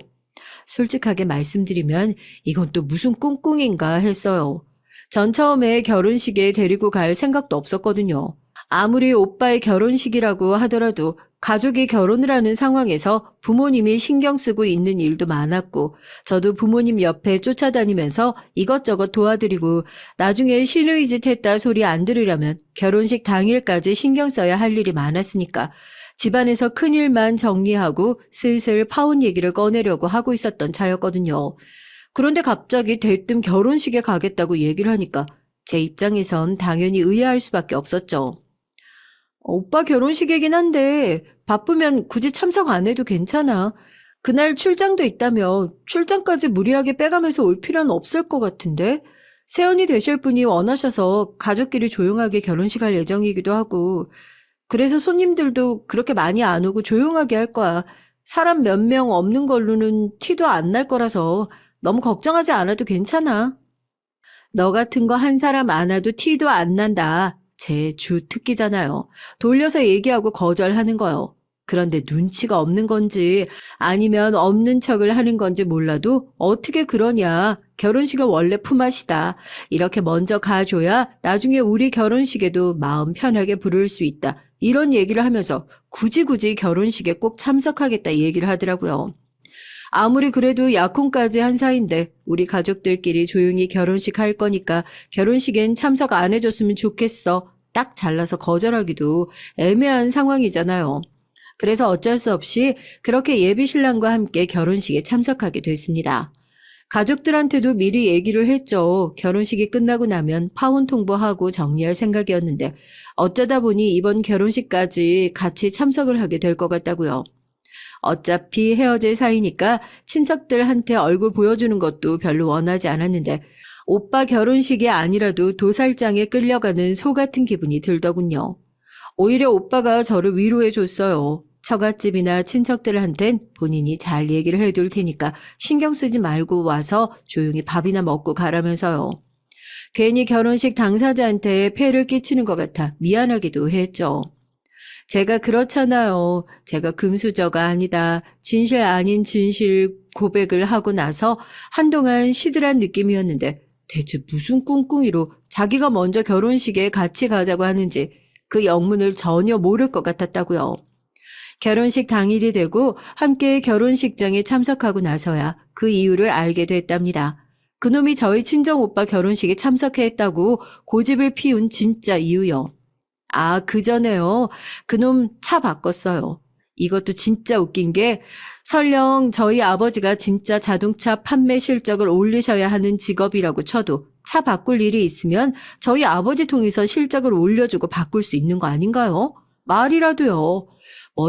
솔직하게 말씀드리면 이건 또 무슨 꿍꿍인가 했어요. 전 처음에 결혼식에 데리고 갈 생각도 없었거든요. 아무리 오빠의 결혼식이라고 하더라도 가족이 결혼을 하는 상황에서 부모님이 신경 쓰고 있는 일도 많았고 저도 부모님 옆에 쫓아다니면서 이것저것 도와드리고 나중에 시누이 짓 했다 소리 안 들으려면 결혼식 당일까지 신경 써야 할 일이 많았으니까 집안에서 큰일만 정리하고 슬슬 파혼 얘기를 꺼내려고 하고 있었던 차였거든요. 그런데 갑자기 대뜸 결혼식에 가겠다고 얘기를 하니까 제 입장에선 당연히 의아할 수밖에 없었죠. 오빠 결혼식이긴 한데 바쁘면 굳이 참석 안 해도 괜찮아. 그날 출장도 있다며 출장까지 무리하게 빼가면서 올 필요는 없을 것 같은데? 세연이 되실 분이 원하셔서 가족끼리 조용하게 결혼식 할 예정이기도 하고, 그래서 손님들도 그렇게 많이 안 오고 조용하게 할 거야. 사람 몇 명 없는 걸로는 티도 안 날 거라서 너무 걱정하지 않아도 괜찮아. 너 같은 거 한 사람 안 와도 티도 안 난다. 제 주 특기잖아요. 돌려서 얘기하고 거절하는 거요. 그런데 눈치가 없는 건지 아니면 없는 척을 하는 건지 몰라도 어떻게 그러냐. 결혼식은 원래 품앗이다. 이렇게 먼저 가줘야 나중에 우리 결혼식에도 마음 편하게 부를 수 있다. 이런 얘기를 하면서 굳이 결혼식에 꼭 참석하겠다 얘기를 하더라고요. 아무리 그래도 약혼까지 한 사이인데 우리 가족들끼리 조용히 결혼식 할 거니까 결혼식엔 참석 안 해줬으면 좋겠어. 딱 잘라서 거절하기도 애매한 상황이잖아요. 그래서 어쩔 수 없이 그렇게 예비 신랑과 함께 결혼식에 참석하게 됐습니다. 가족들한테도 미리 얘기를 했죠. 결혼식이 끝나고 나면 파혼 통보하고 정리할 생각이었는데 어쩌다 보니 이번 결혼식까지 같이 참석을 하게 될 것 같다고요. 어차피 헤어질 사이니까 친척들한테 얼굴 보여주는 것도 별로 원하지 않았는데 오빠 결혼식이 아니라도 도살장에 끌려가는 소 같은 기분이 들더군요. 오히려 오빠가 저를 위로해 줬어요. 처갓집이나 친척들한텐 본인이 잘 얘기를 해둘 테니까 신경 쓰지 말고 와서 조용히 밥이나 먹고 가라면서요. 괜히 결혼식 당사자한테 폐를 끼치는 것 같아 미안하기도 했죠. 제가 그렇잖아요. 제가 금수저가 아니다. 진실 아닌 진실 고백을 하고 나서 한동안 시들한 느낌이었는데 대체 무슨 꿍꿍이로 자기가 먼저 결혼식에 같이 가자고 하는지 그 영문을 전혀 모를 것 같았다고요. 결혼식 당일이 되고 함께 결혼식장에 참석하고 나서야 그 이유를 알게 됐답니다. 그놈이 저희 친정오빠 결혼식에 참석했다고 고집을 피운 진짜 이유요. 아, 그전에요. 그놈 차 바꿨어요. 이것도 진짜 웃긴 게 설령 저희 아버지가 진짜 자동차 판매 실적을 올리셔야 하는 직업이라고 쳐도 차 바꿀 일이 있으면 저희 아버지 통해서 실적을 올려주고 바꿀 수 있는 거 아닌가요? 말이라도요.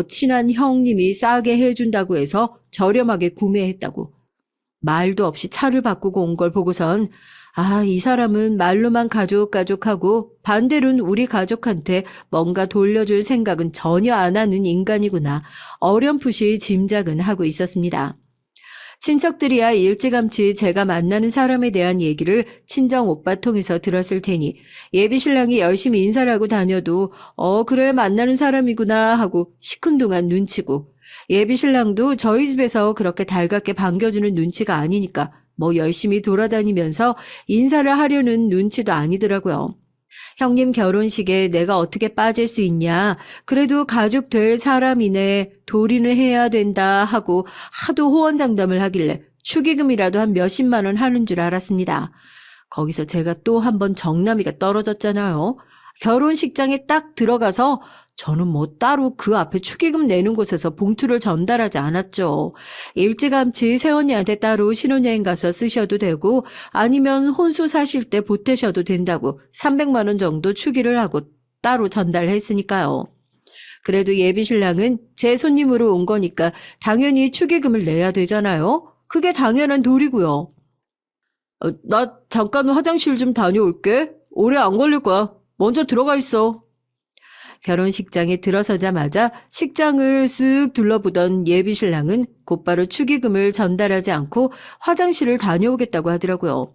친한 형님이 싸게 해준다고 해서 저렴하게 구매했다고. 말도 없이 차를 바꾸고 온 걸 보고선 이 사람은 말로만 가족하고 반대로는 우리 가족한테 뭔가 돌려줄 생각은 전혀 안 하는 인간이구나. 어렴풋이 짐작은 하고 있었습니다. 친척들이야 일찌감치 제가 만나는 사람에 대한 얘기를 친정 오빠 통해서 들었을 테니 예비 신랑이 열심히 인사를 하고 다녀도 그래 만나는 사람이구나 하고 시큰둥한 눈치고 예비 신랑도 저희 집에서 그렇게 달갑게 반겨주는 눈치가 아니니까 열심히 돌아다니면서 인사를 하려는 눈치도 아니더라고요. 형님 결혼식에 내가 어떻게 빠질 수 있냐. 그래도 가족 될 사람이네. 도리는 해야 된다 하고 하도 호언장담을 하길래 축의금이라도 한 몇십만 원 하는 줄 알았습니다. 거기서 제가 또 한 번 정남이가 떨어졌잖아요. 결혼식장에 딱 들어가서 저는 따로 그 앞에 축의금 내는 곳에서 봉투를 전달하지 않았죠. 일찌감치 새언니한테 따로 신혼여행 가서 쓰셔도 되고 아니면 혼수 사실 때 보태셔도 된다고 300만 원 정도 축의를 하고 따로 전달했으니까요. 그래도 예비 신랑은 제 손님으로 온 거니까 당연히 축의금을 내야 되잖아요. 그게 당연한 도리고요. 나 잠깐 화장실 좀 다녀올게. 오래 안 걸릴 거야. 먼저 들어가 있어. 결혼식장에 들어서자마자 식장을 쓱 둘러보던 예비 신랑은 곧바로 축의금을 전달하지 않고 화장실을 다녀오겠다고 하더라고요.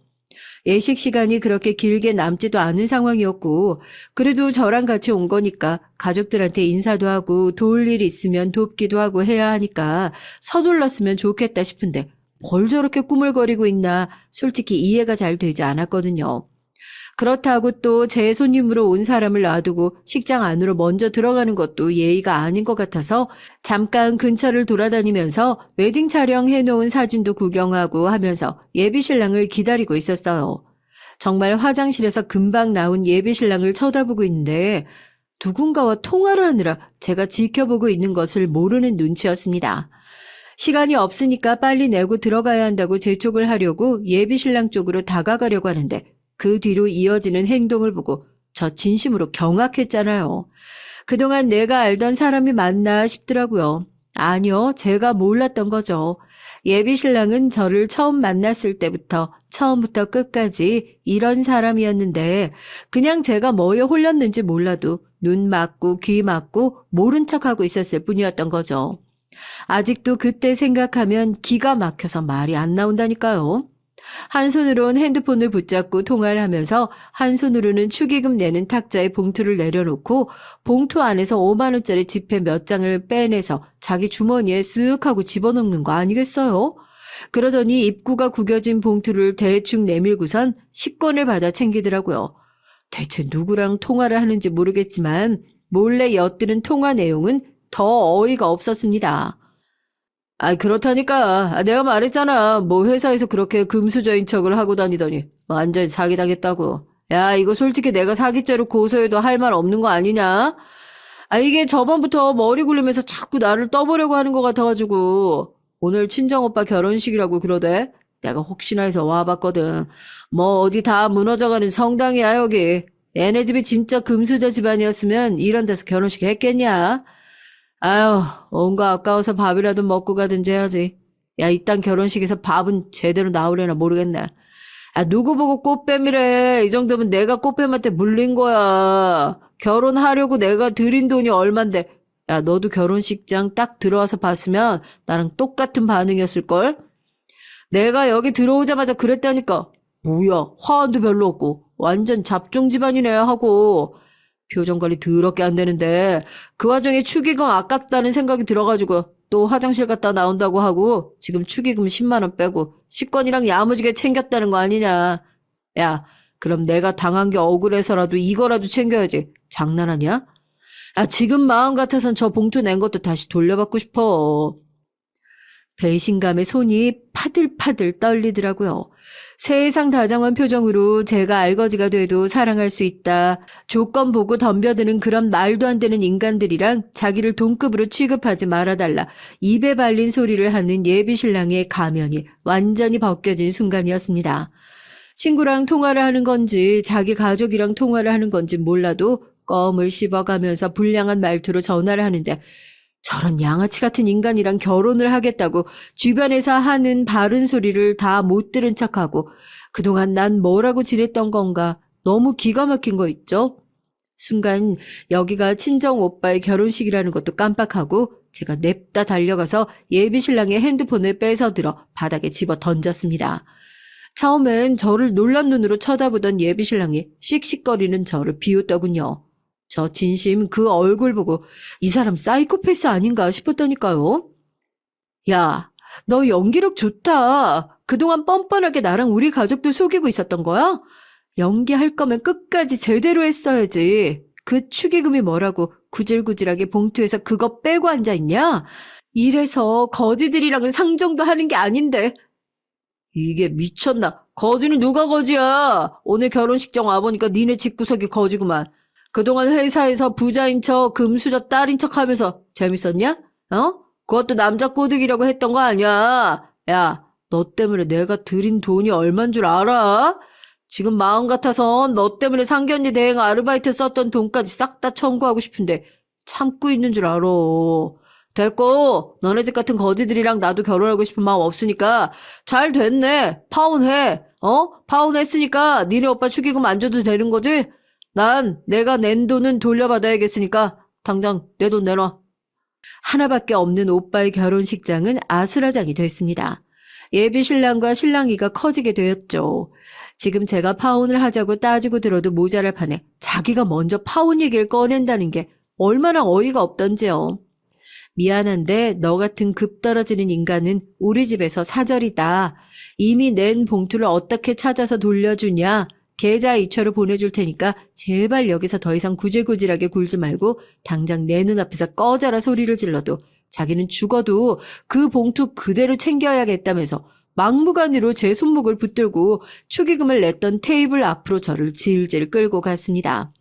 예식 시간이 그렇게 길게 남지도 않은 상황이었고 그래도 저랑 같이 온 거니까 가족들한테 인사도 하고 도울 일 있으면 돕기도 하고 해야 하니까 서둘렀으면 좋겠다 싶은데 뭘 저렇게 꾸물거리고 있나 솔직히 이해가 잘 되지 않았거든요. 그렇다고 또 제 손님으로 온 사람을 놔두고 식장 안으로 먼저 들어가는 것도 예의가 아닌 것 같아서 잠깐 근처를 돌아다니면서 웨딩 촬영해놓은 사진도 구경하고 하면서 예비 신랑을 기다리고 있었어요. 정말 화장실에서 금방 나온 예비 신랑을 쳐다보고 있는데 누군가와 통화를 하느라 제가 지켜보고 있는 것을 모르는 눈치였습니다. 시간이 없으니까 빨리 내고 들어가야 한다고 재촉을 하려고 예비 신랑 쪽으로 다가가려고 하는데 그 뒤로 이어지는 행동을 보고 저 진심으로 경악했잖아요. 그동안 내가 알던 사람이 맞나 싶더라고요. 아니요, 제가 몰랐던 거죠. 예비 신랑은 저를 처음 만났을 때부터 처음부터 끝까지 이런 사람이었는데 그냥 제가 뭐에 홀렸는지 몰라도 눈 맞고 귀 맞고 모른 척하고 있었을 뿐이었던 거죠. 아직도 그때 생각하면 기가 막혀서 말이 안 나온다니까요. 한 손으로는 핸드폰을 붙잡고 통화를 하면서 한 손으로는 축의금 내는 탁자에 봉투를 내려놓고 봉투 안에서 5만 원짜리 지폐 몇 장을 빼내서 자기 주머니에 쓱 하고 집어넣는 거 아니겠어요? 그러더니 입구가 구겨진 봉투를 대충 내밀고선 식권을 받아 챙기더라고요. 대체 누구랑 통화를 하는지 모르겠지만 몰래 엿들은 통화 내용은 더 어이가 없었습니다. 그렇다니까. 내가 말했잖아. 뭐 회사에서 그렇게 금수저인 척을 하고 다니더니 완전 사기당했다고. 야, 이거 솔직히 내가 사기죄로 고소해도 할 말 없는 거 아니냐? 이게 저번부터 머리 굴리면서 자꾸 나를 떠보려고 하는 것 같아가지고 오늘 친정오빠 결혼식이라고 그러대. 내가 혹시나 해서 와봤거든. 뭐 어디 다 무너져가는 성당이야 여기. 얘네 집이 진짜 금수저 집안이었으면 이런 데서 결혼식 했겠냐? 아유, 온거 아까워서 밥이라도 먹고 가든지 해야지. 야, 이딴 결혼식에서 밥은 제대로 나오려나 모르겠네. 누구 보고 꽃뱀이래. 이 정도면 내가 꽃뱀한테 물린 거야. 결혼하려고 내가 들인 돈이 얼만데. 야, 너도 결혼식장 딱 들어와서 봤으면 나랑 똑같은 반응이었을걸? 내가 여기 들어오자마자 그랬다니까. 뭐야, 화환도 별로 없고. 완전 잡종 집안이네 하고. 표정 관리 더럽게 안 되는데 그 와중에 축의금 아깝다는 생각이 들어가지고 또 화장실 갔다 나온다고 하고 지금 축의금 10만 원 빼고 식권이랑 야무지게 챙겼다는 거 아니냐. 야, 그럼 내가 당한 게 억울해서라도 이거라도 챙겨야지. 장난하냐? 지금 마음 같아선 저 봉투 낸 것도 다시 돌려받고 싶어. 배신감에 손이 파들파들 떨리더라고요. 세상다정한 표정으로 제가 알거지가 돼도 사랑할 수 있다. 조건 보고 덤벼드는 그런 말도 안 되는 인간들이랑 자기를 동급으로 취급하지 말아달라. 입에 발린 소리를 하는 예비신랑의 가면이 완전히 벗겨진 순간이었습니다. 친구랑 통화를 하는 건지 자기 가족이랑 통화를 하는 건지 몰라도 껌을 씹어가면서 불량한 말투로 전화를 하는데 저런 양아치 같은 인간이랑 결혼을 하겠다고 주변에서 하는 바른 소리를 다 못 들은 척하고 그동안 난 뭐라고 지냈던 건가 너무 기가 막힌 거 있죠? 순간 여기가 친정 오빠의 결혼식이라는 것도 깜빡하고 제가 냅다 달려가서 예비신랑의 핸드폰을 뺏어 들어 바닥에 집어 던졌습니다. 처음엔 저를 놀란 눈으로 쳐다보던 예비신랑이 씩씩거리는 저를 비웃더군요. 저 진심 그 얼굴 보고 이 사람 사이코패스 아닌가 싶었다니까요. 야, 너 연기력 좋다. 그동안 뻔뻔하게 나랑 우리 가족들 속이고 있었던 거야? 연기할 거면 끝까지 제대로 했어야지. 그 축의금이 뭐라고 구질구질하게 봉투에서 그거 빼고 앉아있냐? 이래서 거지들이랑은 상종도 하는 게 아닌데. 이게 미쳤나? 거지는 누가 거지야? 오늘 결혼식장 와보니까 니네 집구석이 거지구만. 그동안 회사에서 부자인 척, 금수저 딸인 척 하면서 재밌었냐? 그것도 남자 꼬드기라고 했던 거 아니야. 야, 너 때문에 내가 들인 돈이 얼만 줄 알아? 지금 마음 같아선 너 때문에 상견례 대행 아르바이트 썼던 돈까지 싹 다 청구하고 싶은데 참고 있는 줄 알아. 됐고, 너네 집 같은 거지들이랑 나도 결혼하고 싶은 마음 없으니까 잘 됐네. 파혼해. 파혼했으니까 니네 오빠 축의금 안 줘도 되는 거지? 난 내가 낸 돈은 돌려받아야겠으니까 당장 내 돈 내놔. 하나밖에 없는 오빠의 결혼식장은 아수라장이 됐습니다. 예비 신랑과 신랑이가 커지게 되었죠. 지금 제가 파혼을 하자고 따지고 들어도 모자랄 판에 자기가 먼저 파혼 얘기를 꺼낸다는 게 얼마나 어이가 없던지요. 미안한데 너 같은 급 떨어지는 인간은 우리 집에서 사절이다. 이미 낸 봉투를 어떻게 찾아서 돌려주냐. 계좌 이체로 보내줄 테니까 제발 여기서 더 이상 구질구질하게 굴지 말고 당장 내 눈앞에서 꺼져라 소리를 질러도 자기는 죽어도 그 봉투 그대로 챙겨야겠다면서 막무가내로 제 손목을 붙들고 축의금을 냈던 테이블 앞으로 저를 질질 끌고 갔습니다.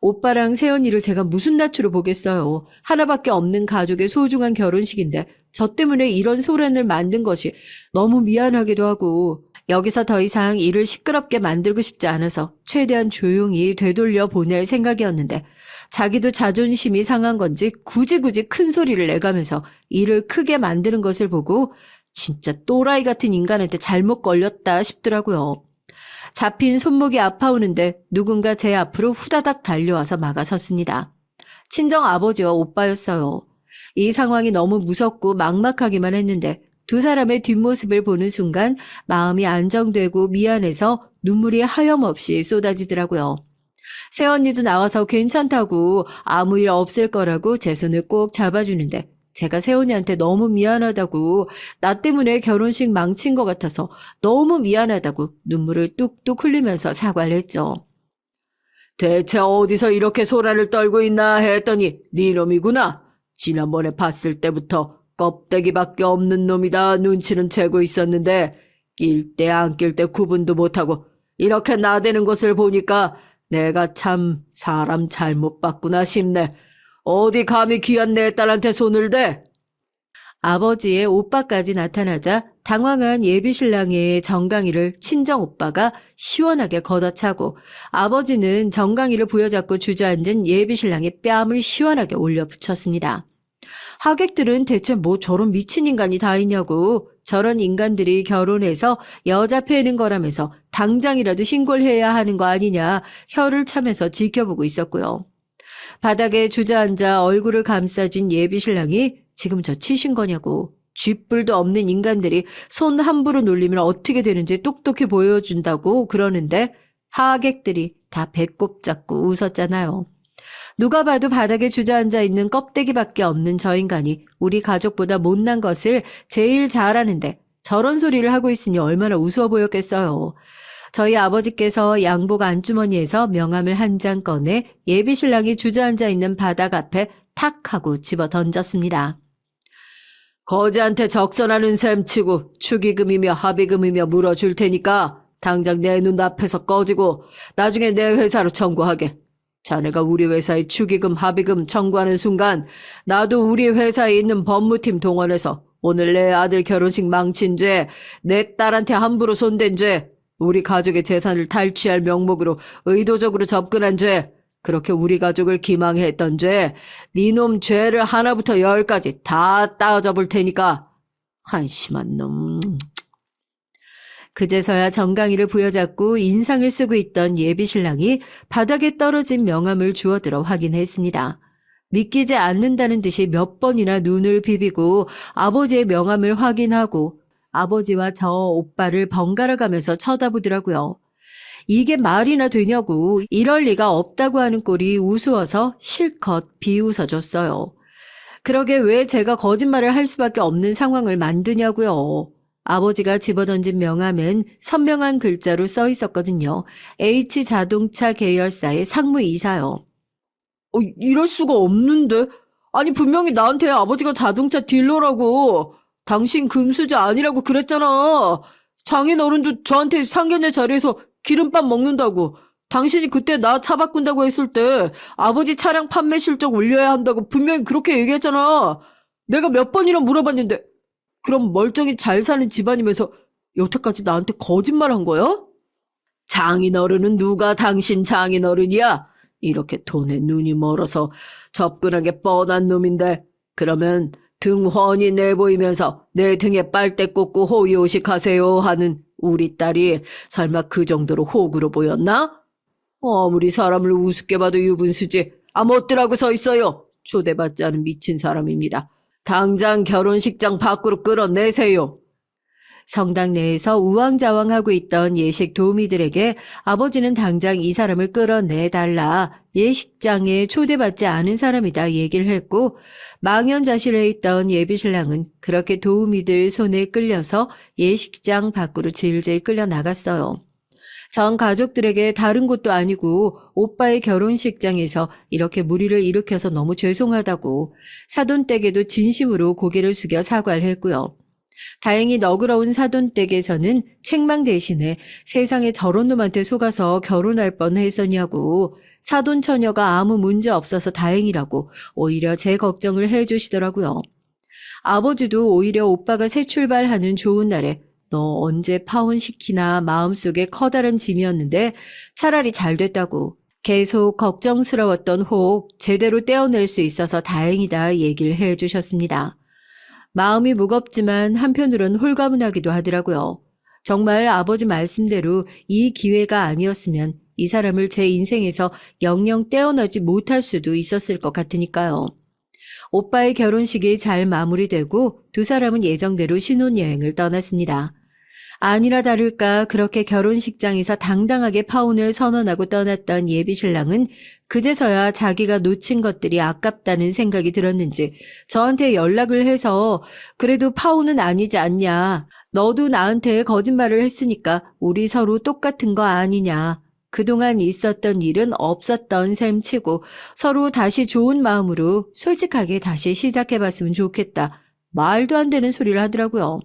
오빠랑 세연이를 제가 무슨 낯으로 보겠어요. 하나밖에 없는 가족의 소중한 결혼식인데 저 때문에 이런 소란을 만든 것이 너무 미안하기도 하고 여기서 더 이상 일을 시끄럽게 만들고 싶지 않아서 최대한 조용히 되돌려 보낼 생각이었는데 자기도 자존심이 상한 건지 굳이 큰 소리를 내가면서 일을 크게 만드는 것을 보고 진짜 또라이 같은 인간한테 잘못 걸렸다 싶더라고요. 잡힌 손목이 아파오는데 누군가 제 앞으로 후다닥 달려와서 막아섰습니다. 친정 아버지와 오빠였어요. 이 상황이 너무 무섭고 막막하기만 했는데 두 사람의 뒷모습을 보는 순간 마음이 안정되고 미안해서 눈물이 하염없이 쏟아지더라고요. 새언니도 나와서 괜찮다고 아무 일 없을 거라고 제 손을 꼭 잡아주는데 제가 새언니한테 너무 미안하다고 나 때문에 결혼식 망친 것 같아서 너무 미안하다고 눈물을 뚝뚝 흘리면서 사과를 했죠. 대체 어디서 이렇게 소란을 떨고 있나 했더니 네 놈이구나. 지난번에 봤을 때부터 껍데기밖에 없는 놈이다 눈치는 채고 있었는데 낄 때 안 낄 때 구분도 못하고 이렇게 나대는 것을 보니까 내가 참 사람 잘못 봤구나 싶네. 어디 감히 귀한 내 딸한테 손을 대? 아버지의 오빠까지 나타나자 당황한 예비신랑의 정강이를 친정오빠가 시원하게 걷어차고 아버지는 정강이를 부여잡고 주저앉은 예비신랑의 뺨을 시원하게 올려붙였습니다. 하객들은 대체 뭐 저런 미친 인간이 다 있냐고 저런 인간들이 결혼해서 여자 패는 거라면서 당장이라도 신고를 해야 하는 거 아니냐 혀를 차면서 지켜보고 있었고요. 바닥에 주저앉아 얼굴을 감싸진 예비신랑이 지금 저 치신 거냐고 쥐뿔도 없는 인간들이 손 함부로 놀리면 어떻게 되는지 똑똑히 보여준다고 그러는데 하객들이 다 배꼽 잡고 웃었잖아요. 누가 봐도 바닥에 주저앉아 있는 껍데기밖에 없는 저 인간이 우리 가족보다 못난 것을 제일 잘하는데 저런 소리를 하고 있으니 얼마나 우스워 보였겠어요. 저희 아버지께서 양복 안주머니에서 명함을 한 장 꺼내 예비신랑이 주저앉아 있는 바닥 앞에 탁 하고 집어 던졌습니다. 거지한테 적선하는 셈 치고 축의금이며 합의금이며 물어줄 테니까 당장 내 눈앞에서 꺼지고 나중에 내 회사로 청구하게. 자네가 우리 회사에 축의금 합의금 청구하는 순간 나도 우리 회사에 있는 법무팀 동원해서 오늘 내 아들 결혼식 망친 죄, 내 딸한테 함부로 손댄 죄, 우리 가족의 재산을 탈취할 명목으로 의도적으로 접근한 죄, 그렇게 우리 가족을 기망했던 죄, 니놈 죄를 하나부터 열까지 다 따져볼 테니까. 한심한 놈. 그제서야 정강이를 부여잡고 인상을 쓰고 있던 예비신랑이 바닥에 떨어진 명함을 주워들어 확인했습니다. 믿기지 않는다는 듯이 몇 번이나 눈을 비비고 아버지의 명함을 확인하고 아버지와 저 오빠를 번갈아 가면서 쳐다보더라고요. 이게 말이나 되냐고 이럴 리가 없다고 하는 꼴이 우스워서 실컷 비웃어줬어요. 그러게 왜 제가 거짓말을 할 수밖에 없는 상황을 만드냐고요. 아버지가 집어던진 명함엔 선명한 글자로 써 있었거든요. H자동차 계열사의 상무이사요. 이럴 수가 없는데. 아니 분명히 나한테 아버지가 자동차 딜러라고. 당신 금수저 아니라고 그랬잖아. 장인어른도 저한테 상견례 자리에서 기름밥 먹는다고. 당신이 그때 나 차 바꾼다고 했을 때 아버지 차량 판매 실적 올려야 한다고 분명히 그렇게 얘기했잖아. 내가 몇 번이나 물어봤는데 그럼 멀쩡히 잘 사는 집안이면서 여태까지 나한테 거짓말한 거야? 장인어른은 누가 당신 장인어른이야? 이렇게 돈에 눈이 멀어서 접근하게 뻔한 놈인데 그러면 등 훤히 내보이면서 내 등에 빨대 꽂고 호의호식하세요 하는 우리 딸이 설마 그 정도로 호구로 보였나? 아무리 사람을 우습게 봐도 유분수지. 못들하고 서 있어요. 초대받지 않은 미친 사람입니다. 당장 결혼식장 밖으로 끌어내세요. 성당 내에서 우왕좌왕하고 있던 예식 도우미들에게 아버지는 당장 이 사람을 끌어내달라. 예식장에 초대받지 않은 사람이다 얘기를 했고 망연자실해 있던 예비신랑은 그렇게 도우미들 손에 끌려서 예식장 밖으로 질질 끌려 나갔어요. 전 가족들에게 다른 곳도 아니고 오빠의 결혼식장에서 이렇게 무리를 일으켜서 너무 죄송하다고 사돈댁에도 진심으로 고개를 숙여 사과를 했고요. 다행히 너그러운 사돈댁에서는 책망 대신에 세상에 저런 놈한테 속아서 결혼할 뻔했었냐고 사돈 처녀가 아무 문제 없어서 다행이라고 오히려 제 걱정을 해주시더라고요. 아버지도 오히려 오빠가 새 출발하는 좋은 날에 너 언제 파혼시키나 마음속에 커다란 짐이었는데 차라리 잘 됐다고. 계속 걱정스러웠던 혹 제대로 떼어낼 수 있어서 다행이다 얘기를 해 주셨습니다. 마음이 무겁지만 한편으론 홀가분하기도 하더라고요. 정말 아버지 말씀대로 이 기회가 아니었으면 이 사람을 제 인생에서 영영 떼어내지 못할 수도 있었을 것 같으니까요. 오빠의 결혼식이 잘 마무리되고 두 사람은 예정대로 신혼여행을 떠났습니다. 아니나 다를까 그렇게 결혼식장에서 당당하게 파혼을 선언하고 떠났던 예비신랑은 그제서야 자기가 놓친 것들이 아깝다는 생각이 들었는지 저한테 연락을 해서 그래도 파혼은 아니지 않냐. 너도 나한테 거짓말을 했으니까 우리 서로 똑같은 거 아니냐. 그동안 있었던 일은 없었던 셈 치고 서로 다시 좋은 마음으로 솔직하게 다시 시작해봤으면 좋겠다. 말도 안 되는 소리를 하더라고요.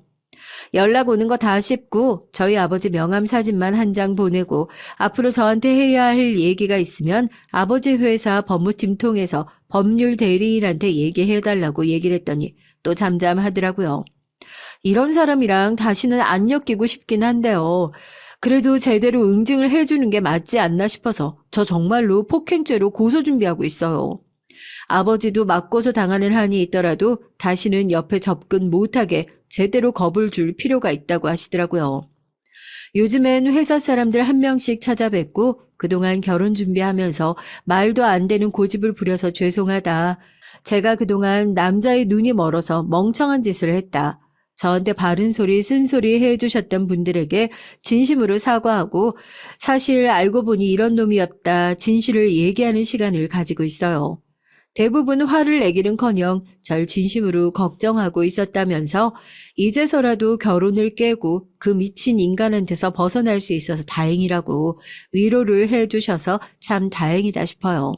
연락 오는 거 다 씹고 저희 아버지 명함 사진만 한 장 보내고 앞으로 저한테 해야 할 얘기가 있으면 아버지 회사 법무팀 통해서 법률 대리인한테 얘기해달라고 얘기를 했더니 또 잠잠하더라고요. 이런 사람이랑 다시는 안 엮이고 싶긴 한데요. 그래도 제대로 응징을 해주는 게 맞지 않나 싶어서 저 정말로 폭행죄로 고소 준비하고 있어요. 아버지도 맞고서 당하는 한이 있더라도 다시는 옆에 접근 못하게 제대로 겁을 줄 필요가 있다고 하시더라고요. 요즘엔 회사 사람들 한 명씩 찾아뵙고 그동안 결혼 준비하면서 말도 안 되는 고집을 부려서 죄송하다. 제가 그동안 남자의 눈이 멀어서 멍청한 짓을 했다. 저한테 바른 소리 쓴소리 해주셨던 분들에게 진심으로 사과하고 사실 알고 보니 이런 놈이었다 진실을 얘기하는 시간을 가지고 있어요. 대부분 화를 내기는커녕 절 진심으로 걱정하고 있었다면서 이제서라도 결혼을 깨고 그 미친 인간한테서 벗어날 수 있어서 다행이라고 위로를 해주셔서 참 다행이다 싶어요.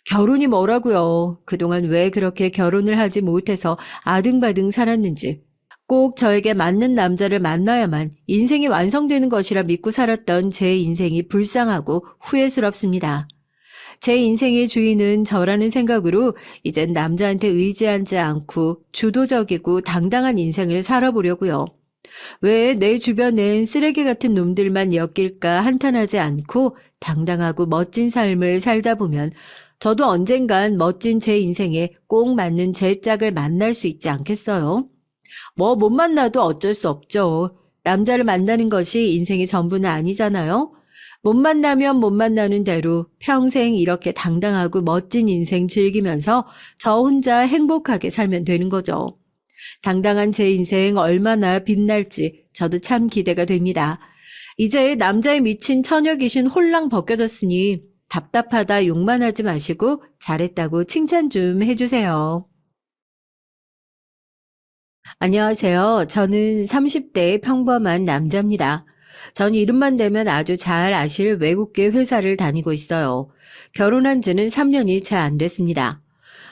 결혼이 뭐라고요. 그동안 왜 그렇게 결혼을 하지 못해서 아등바등 살았는지 꼭 저에게 맞는 남자를 만나야만 인생이 완성되는 것이라 믿고 살았던 제 인생이 불쌍하고 후회스럽습니다. 제 인생의 주인은 저라는 생각으로 이젠 남자한테 의지하지 않고 주도적이고 당당한 인생을 살아보려고요. 왜 내 주변엔 쓰레기 같은 놈들만 엮일까 한탄하지 않고 당당하고 멋진 삶을 살다 보면 저도 언젠간 멋진 제 인생에 꼭 맞는 제 짝을 만날 수 있지 않겠어요? 뭐 못 만나도 어쩔 수 없죠. 남자를 만나는 것이 인생의 전부는 아니잖아요. 못 만나면 못 만나는 대로 평생 이렇게 당당하고 멋진 인생 즐기면서 저 혼자 행복하게 살면 되는 거죠. 당당한 제 인생 얼마나 빛날지 저도 참 기대가 됩니다. 이제 남자에 미친 처녀 귀신 홀랑 벗겨졌으니 답답하다 욕만 하지 마시고 잘했다고 칭찬 좀 해주세요. 안녕하세요. 저는 30대의 평범한 남자입니다. 전 이름만 대면 아주 잘 아실 외국계 회사를 다니고 있어요. 결혼한 지는 3년이 채 안 됐습니다.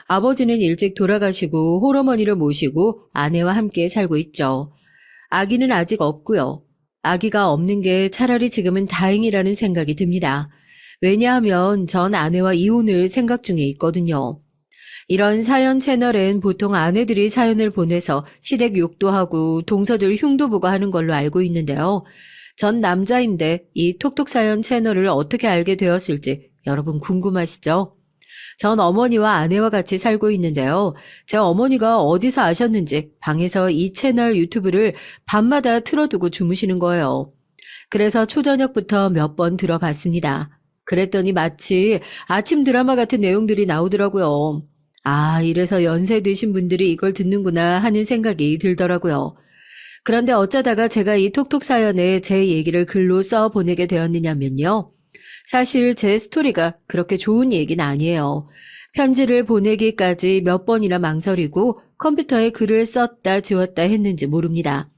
아버지는 일찍 돌아가시고 홀어머니를 모시고 아내와 함께 살고 있죠. 아기는 아직 없고요. 아기가 없는 게 차라리 지금은 다행이라는 생각이 듭니다. 왜냐하면 전 아내와 이혼을 생각 중에 있거든요. 이런 사연 채널엔 보통 아내들이 사연을 보내서 시댁 욕도 하고 동서들 흉도 보고 하는 걸로 알고 있는데요. 전 남자인데 이 톡톡 사연 채널을 어떻게 알게 되었을지 여러분 궁금하시죠? 전 어머니와 아내와 같이 살고 있는데요. 제 어머니가 어디서 아셨는지 방에서 이 채널 유튜브를 밤마다 틀어두고 주무시는 거예요. 그래서 초저녁부터 몇 번 들어봤습니다. 그랬더니 마치 아침 드라마 같은 내용들이 나오더라고요. 아, 이래서 연세 드신 분들이 이걸 듣는구나 하는 생각이 들더라고요. 그런데 어쩌다가 제가 이 톡톡 사연에 제 얘기를 글로 써 보내게 되었느냐면요. 사실 제 스토리가 그렇게 좋은 얘기는 아니에요. 편지를 보내기까지 몇 번이나 망설이고 컴퓨터에 글을 썼다 지웠다 했는지 모릅니다.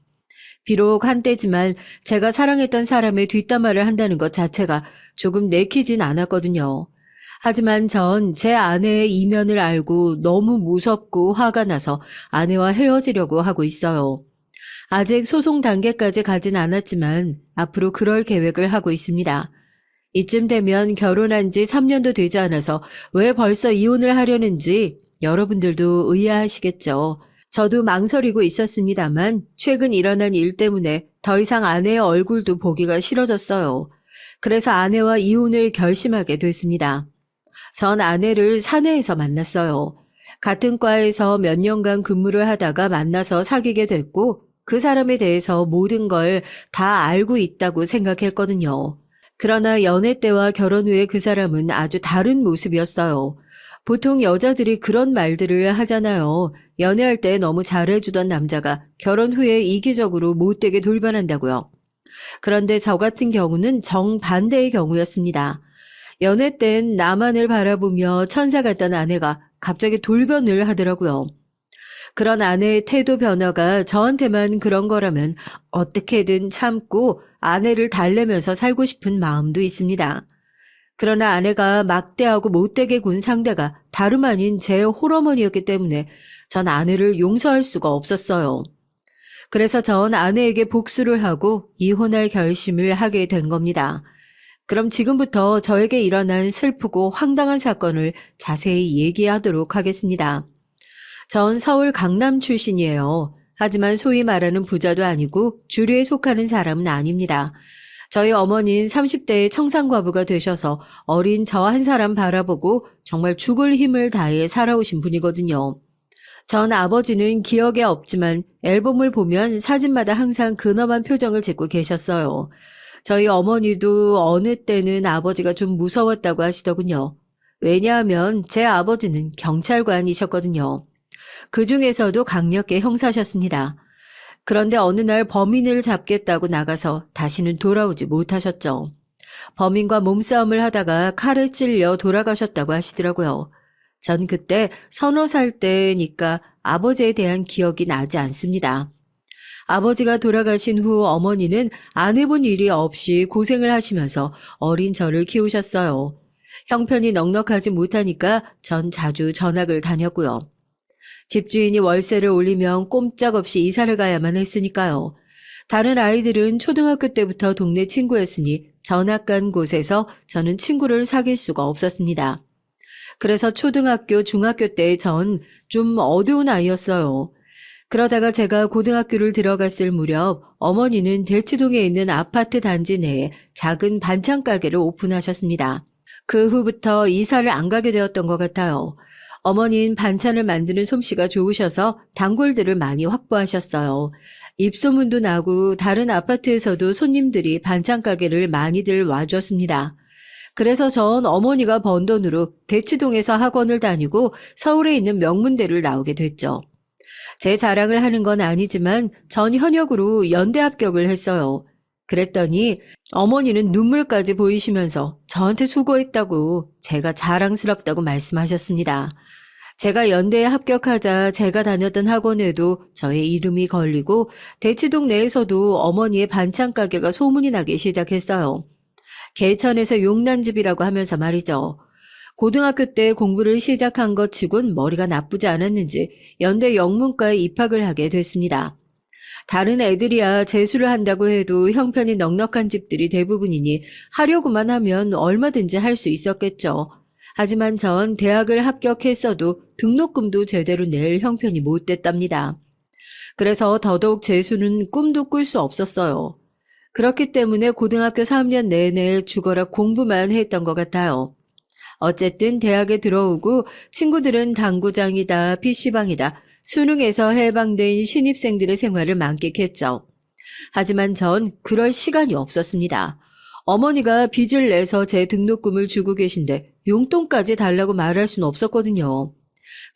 비록 한때지만 제가 사랑했던 사람의 뒷담화를 한다는 것 자체가 조금 내키진 않았거든요. 하지만 전 제 아내의 이면을 알고 너무 무섭고 화가 나서 아내와 헤어지려고 하고 있어요. 아직 소송 단계까지 가진 않았지만 앞으로 그럴 계획을 하고 있습니다. 이쯤 되면 결혼한 지 3년도 되지 않아서 왜 벌써 이혼을 하려는지 여러분들도 의아하시겠죠. 저도 망설이고 있었습니다만 최근 일어난 일 때문에 더 이상 아내의 얼굴도 보기가 싫어졌어요. 그래서 아내와 이혼을 결심하게 됐습니다. 전 아내를 사내에서 만났어요. 같은 과에서 몇 년간 근무를 하다가 만나서 사귀게 됐고 그 사람에 대해서 모든 걸 다 알고 있다고 생각했거든요. 그러나 연애 때와 결혼 후에 그 사람은 아주 다른 모습이었어요. 보통 여자들이 그런 말들을 하잖아요. 연애할 때 너무 잘해주던 남자가 결혼 후에 이기적으로 못되게 돌변한다고요. 그런데 저 같은 경우는 정반대의 경우였습니다. 연애 땐 나만을 바라보며 천사 같던 아내가 갑자기 돌변을 하더라고요. 그런 아내의 태도 변화가 저한테만 그런 거라면 어떻게든 참고 아내를 달래면서 살고 싶은 마음도 있습니다. 그러나 아내가 막대하고 못되게 군 상대가 다름 아닌 제 홀어머니였기 때문에 전 아내를 용서할 수가 없었어요. 그래서 전 아내에게 복수를 하고 이혼할 결심을 하게 된 겁니다. 그럼 지금부터 저에게 일어난 슬프고 황당한 사건을 자세히 얘기하도록 하겠습니다. 전 서울 강남 출신이에요. 하지만 소위 말하는 부자도 아니고 주류에 속하는 사람은 아닙니다. 저희 어머니는 30대의 청산과부가 되셔서 어린 저 한 사람 바라보고 정말 죽을 힘을 다해 살아오신 분이거든요. 전 아버지는 기억에 없지만 앨범을 보면 사진마다 항상 근엄한 표정을 짓고 계셨어요. 저희 어머니도 어느 때는 아버지가 좀 무서웠다고 하시더군요. 왜냐하면 제 아버지는 경찰관이셨거든요. 그 중에서도 강력계 형사셨습니다. 그런데 어느 날 범인을 잡겠다고 나가서 다시는 돌아오지 못하셨죠. 범인과 몸싸움을 하다가 칼에 찔려 돌아가셨다고 하시더라고요. 전 그때 30살 때니까 아버지에 대한 기억이 나지 않습니다. 아버지가 돌아가신 후 어머니는 안 해본 일이 없이 고생을 하시면서 어린 저를 키우셨어요. 형편이 넉넉하지 못하니까 전 자주 전학을 다녔고요. 집주인이 월세를 올리면 꼼짝없이 이사를 가야만 했으니까요. 다른 아이들은 초등학교 때부터 동네 친구였으니 전학 간 곳에서 저는 친구를 사귈 수가 없었습니다. 그래서 초등학교, 중학교 때 전 좀 어두운 아이였어요. 그러다가 제가 고등학교를 들어갔을 무렵 어머니는 대치동에 있는 아파트 단지 내에 작은 반찬 가게를 오픈하셨습니다. 그 후부터 이사를 안 가게 되었던 것 같아요. 어머니는 반찬을 만드는 솜씨가 좋으셔서 단골들을 많이 확보하셨어요. 입소문도 나고 다른 아파트에서도 손님들이 반찬 가게를 많이들 와줬습니다. 그래서 전 어머니가 번 돈으로 대치동에서 학원을 다니고 서울에 있는 명문대를 나오게 됐죠. 제 자랑을 하는 건 아니지만 전 현역으로 연대 합격을 했어요. 그랬더니 어머니는 눈물까지 보이시면서 저한테 수고했다고 제가 자랑스럽다고 말씀하셨습니다. 제가 연대에 합격하자 제가 다녔던 학원에도 저의 이름이 걸리고 대치동 내에서도 어머니의 반찬 가게가 소문이 나기 시작했어요. 개천에서 용난집이라고 하면서 말이죠. 고등학교 때 공부를 시작한 것 치곤 머리가 나쁘지 않았는지 연대 영문과에 입학을 하게 됐습니다. 다른 애들이야 재수를 한다고 해도 형편이 넉넉한 집들이 대부분이니 하려고만 하면 얼마든지 할 수 있었겠죠. 하지만 전 대학을 합격했어도 등록금도 제대로 낼 형편이 못 됐답니다. 그래서 더더욱 재수는 꿈도 꿀 수 없었어요. 그렇기 때문에 고등학교 3년 내내 죽어라 공부만 했던 것 같아요. 어쨌든 대학에 들어오고 친구들은 당구장이다, PC방이다, 수능에서 해방된 신입생들의 생활을 만끽했죠. 하지만 전 그럴 시간이 없었습니다. 어머니가 빚을 내서 제 등록금을 주고 계신데 용돈까지 달라고 말할 수는 없었거든요.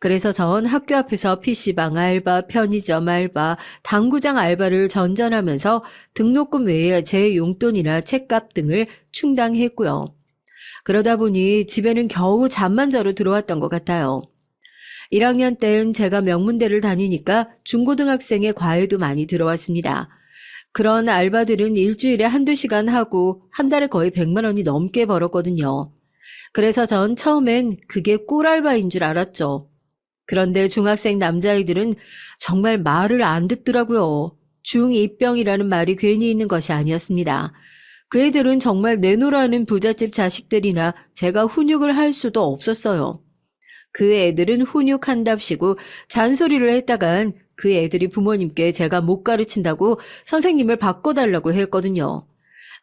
그래서 전 학교 앞에서 PC방 알바, 편의점 알바, 당구장 알바를 전전하면서 등록금 외에 제 용돈이나 책값 등을 충당했고요. 그러다 보니 집에는 겨우 잠만 자러 들어왔던 것 같아요. 1학년 때는 제가 명문대를 다니니까 중고등학생의 과외도 많이 들어왔습니다. 그런 알바들은 일주일에 한두 시간 하고 한 달에 거의 100만 원이 넘게 벌었거든요. 그래서 전 처음엔 그게 꿀알바인 줄 알았죠. 그런데 중학생 남자아이들은 정말 말을 안 듣더라고요. 중2병이라는 말이 괜히 있는 것이 아니었습니다. 그 애들은 정말 내노라는 부잣집 자식들이나 제가 훈육을 할 수도 없었어요. 그 애들은 훈육한답시고 잔소리를 했다간 그 애들이 부모님께 제가 못 가르친다고 선생님을 바꿔달라고 했거든요.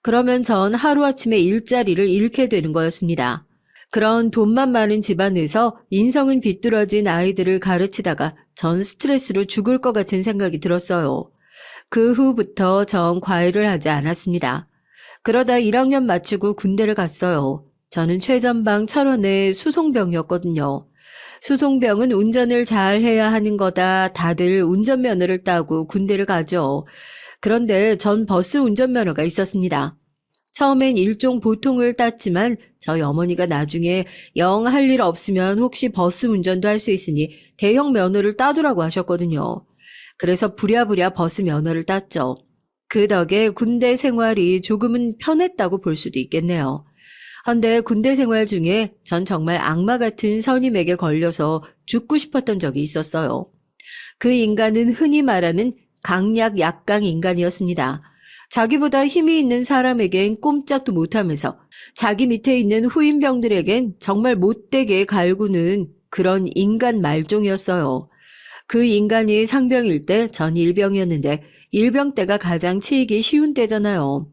그러면 전 하루아침에 일자리를 잃게 되는 거였습니다. 그런 돈만 많은 집안에서 인성은 비뚤어진 아이들을 가르치다가 전 스트레스로 죽을 것 같은 생각이 들었어요. 그 후부터 전 과외를 하지 않았습니다. 그러다 1학년 마치고 군대를 갔어요. 저는 최전방 철원의 수송병이었거든요. 수송병은 운전을 잘 해야 하는 거다. 다들 운전면허를 따고 군대를 가죠. 그런데 전 버스 운전면허가 있었습니다. 처음엔 일종 보통을 땄지만 저희 어머니가 나중에 영 할 일 없으면 혹시 버스 운전도 할 수 있으니 대형 면허를 따두라고 하셨거든요. 그래서 부랴부랴 버스 면허를 땄죠. 그 덕에 군대 생활이 조금은 편했다고 볼 수도 있겠네요. 헌데 군대 생활 중에 전 정말 악마 같은 선임에게 걸려서 죽고 싶었던 적이 있었어요. 그 인간은 흔히 말하는 강약 약강 인간이었습니다. 자기보다 힘이 있는 사람에겐 꼼짝도 못하면서 자기 밑에 있는 후임병들에겐 정말 못되게 갈구는 그런 인간 말종이었어요. 그 인간이 상병일 때 전 일병이었는데 일병 때가 가장 치이기 쉬운 때잖아요.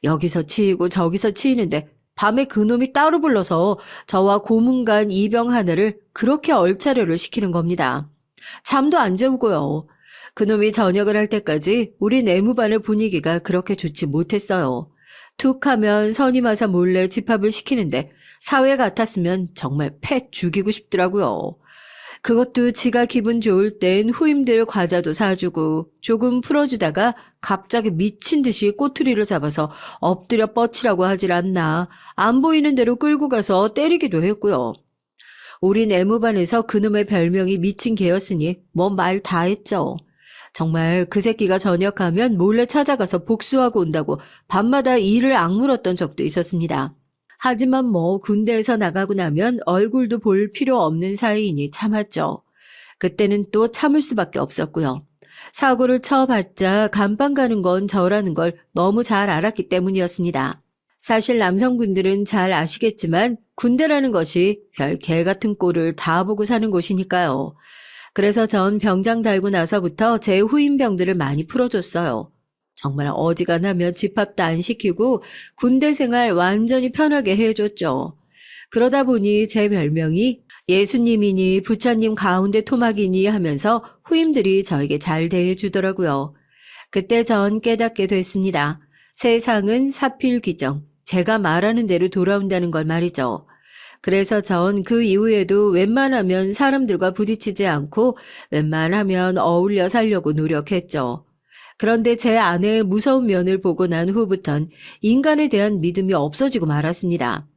여기서 치이고 저기서 치이는데 밤에 그놈이 따로 불러서 저와 고문관 이병 하나를 그렇게 얼차려를 시키는 겁니다. 잠도 안 재우고요. 그놈이 전역을 할 때까지 우리 내무반의 분위기가 그렇게 좋지 못했어요. 툭 하면 선임하사 몰래 집합을 시키는데 사회 같았으면 정말 패 죽이고 싶더라고요. 그것도 지가 기분 좋을 땐 후임들 과자도 사주고 조금 풀어주다가 갑자기 미친 듯이 꼬투리를 잡아서 엎드려 뻗치라고 하질 않나 안 보이는 대로 끌고 가서 때리기도 했고요. 우리 내무반에서 그놈의 별명이 미친 개였으니 뭐 말 다 했죠. 정말 그 새끼가 전역하면 몰래 찾아가서 복수하고 온다고 밤마다 이를 악물었던 적도 있었습니다. 하지만 뭐 군대에서 나가고 나면 얼굴도 볼 필요 없는 사이이니 참았죠. 그때는 또 참을 수밖에 없었고요. 사고를 쳐봤자 감방 가는 건 저라는 걸 너무 잘 알았기 때문이었습니다. 사실 남성분들은 잘 아시겠지만 군대라는 것이 별 개 같은 꼴을 다 보고 사는 곳이니까요. 그래서 전 병장 달고 나서부터 제 후임병들을 많이 풀어줬어요. 정말 어지간하면 집합도 안 시키고 군대 생활 완전히 편하게 해줬죠. 그러다 보니 제 별명이 예수님이니 부처님 가운데 토막이니 하면서 후임들이 저에게 잘 대해주더라고요. 그때 전 깨닫게 됐습니다. 세상은 사필귀정, 제가 말하는 대로 돌아온다는 걸 말이죠. 그래서 전 그 이후에도 웬만하면 사람들과 부딪히지 않고 웬만하면 어울려 살려고 노력했죠. 그런데 제 아내의 무서운 면을 보고 난 후부턴 인간에 대한 믿음이 없어지고 말았습니다.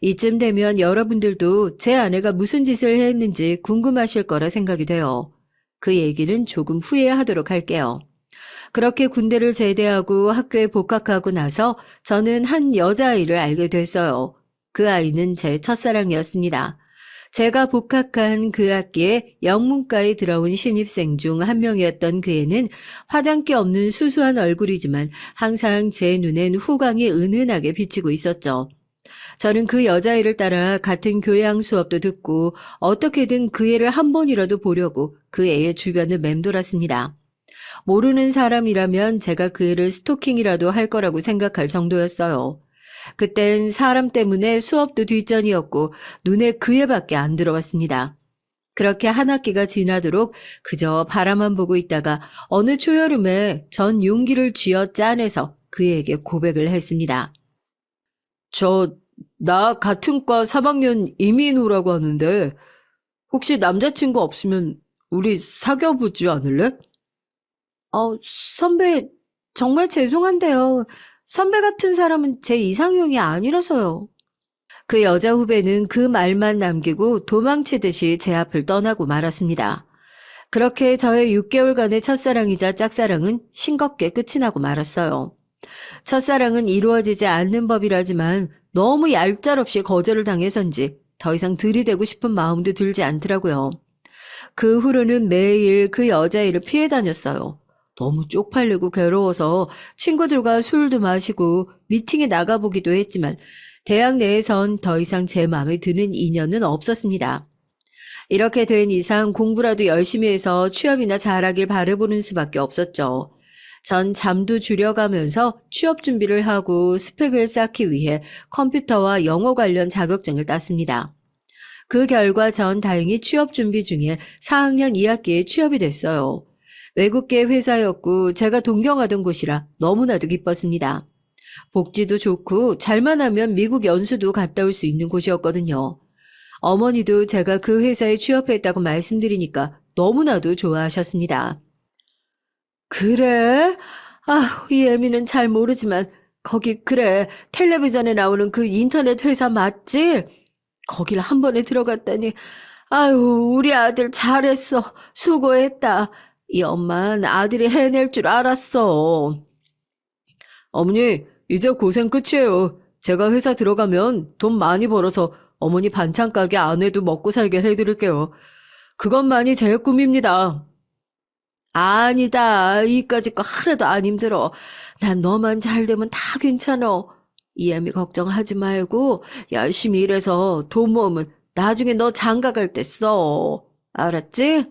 이쯤 되면 여러분들도 제 아내가 무슨 짓을 했는지 궁금하실 거라 생각이 돼요. 그 얘기는 조금 후에 하도록 할게요. 그렇게 군대를 제대하고 학교에 복학하고 나서 저는 한 여자아이를 알게 됐어요. 그 아이는 제 첫사랑이었습니다. 제가 복학한 그 학기에 영문과에 들어온 신입생 중 한 명이었던 그 애는 화장기 없는 수수한 얼굴이지만 항상 제 눈엔 후광이 은은하게 비치고 있었죠. 저는 그 여자애를 따라 같은 교양 수업도 듣고 어떻게든 그 애를 한 번이라도 보려고 그 애의 주변을 맴돌았습니다. 모르는 사람이라면 제가 그 애를 스토킹이라도 할 거라고 생각할 정도였어요. 그땐 사람 때문에 수업도 뒷전이었고 눈에 그 애밖에 안 들어왔습니다. 그렇게 한 학기가 지나도록 그저 바라만 보고 있다가 어느 초여름에 전 용기를 쥐어 짜내서 그에게 고백을 했습니다. 나 같은 과 3학년 이민호라고 하는데 혹시 남자친구 없으면 우리 사귀어보지 않을래? 선배, 정말 죄송한데요. 선배 같은 사람은 제 이상형이 아니라서요. 그 여자 후배는 그 말만 남기고 도망치듯이 제 앞을 떠나고 말았습니다. 그렇게 저의 6개월간의 첫사랑이자 짝사랑은 싱겁게 끝이 나고 말았어요. 첫사랑은 이루어지지 않는 법이라지만 너무 얄짤없이 거절을 당해서인지 더 이상 들이대고 싶은 마음도 들지 않더라고요. 그 후로는 매일 그 여자애를 피해 다녔어요. 너무 쪽팔리고 괴로워서 친구들과 술도 마시고 미팅에 나가보기도 했지만 대학 내에선 더 이상 제 마음에 드는 인연은 없었습니다. 이렇게 된 이상 공부라도 열심히 해서 취업이나 잘하길 바라보는 수밖에 없었죠. 전 잠도 줄여가면서 취업 준비를 하고 스펙을 쌓기 위해 컴퓨터와 영어 관련 자격증을 땄습니다. 그 결과 전 다행히 취업 준비 중에 4학년 2학기에 취업이 됐어요. 외국계 회사였고 제가 동경하던 곳이라 너무나도 기뻤습니다. 복지도 좋고 잘만 하면 미국 연수도 갔다 올 수 있는 곳이었거든요. 어머니도 제가 그 회사에 취업했다고 말씀드리니까 너무나도 좋아하셨습니다. 그래? 아, 이 애미는 잘 모르지만 거기 그래. 텔레비전에 나오는 그 인터넷 회사 맞지? 거길 한 번에 들어갔다니. 아유, 우리 아들 잘했어. 수고했다. 이 엄만 아들이 해낼 줄 알았어. 어머니, 이제 고생 끝이에요. 제가 회사 들어가면 돈 많이 벌어서 어머니 반찬 가게 아내도 먹고 살게 해드릴게요. 그것만이 제 꿈입니다. 아니다. 이까짓 거 하나도 안 힘들어. 난 너만 잘 되면 다 괜찮아. 이애미 걱정하지 말고 열심히 일해서 돈 모으면 나중에 너 장가 갈 때 써. 알았지?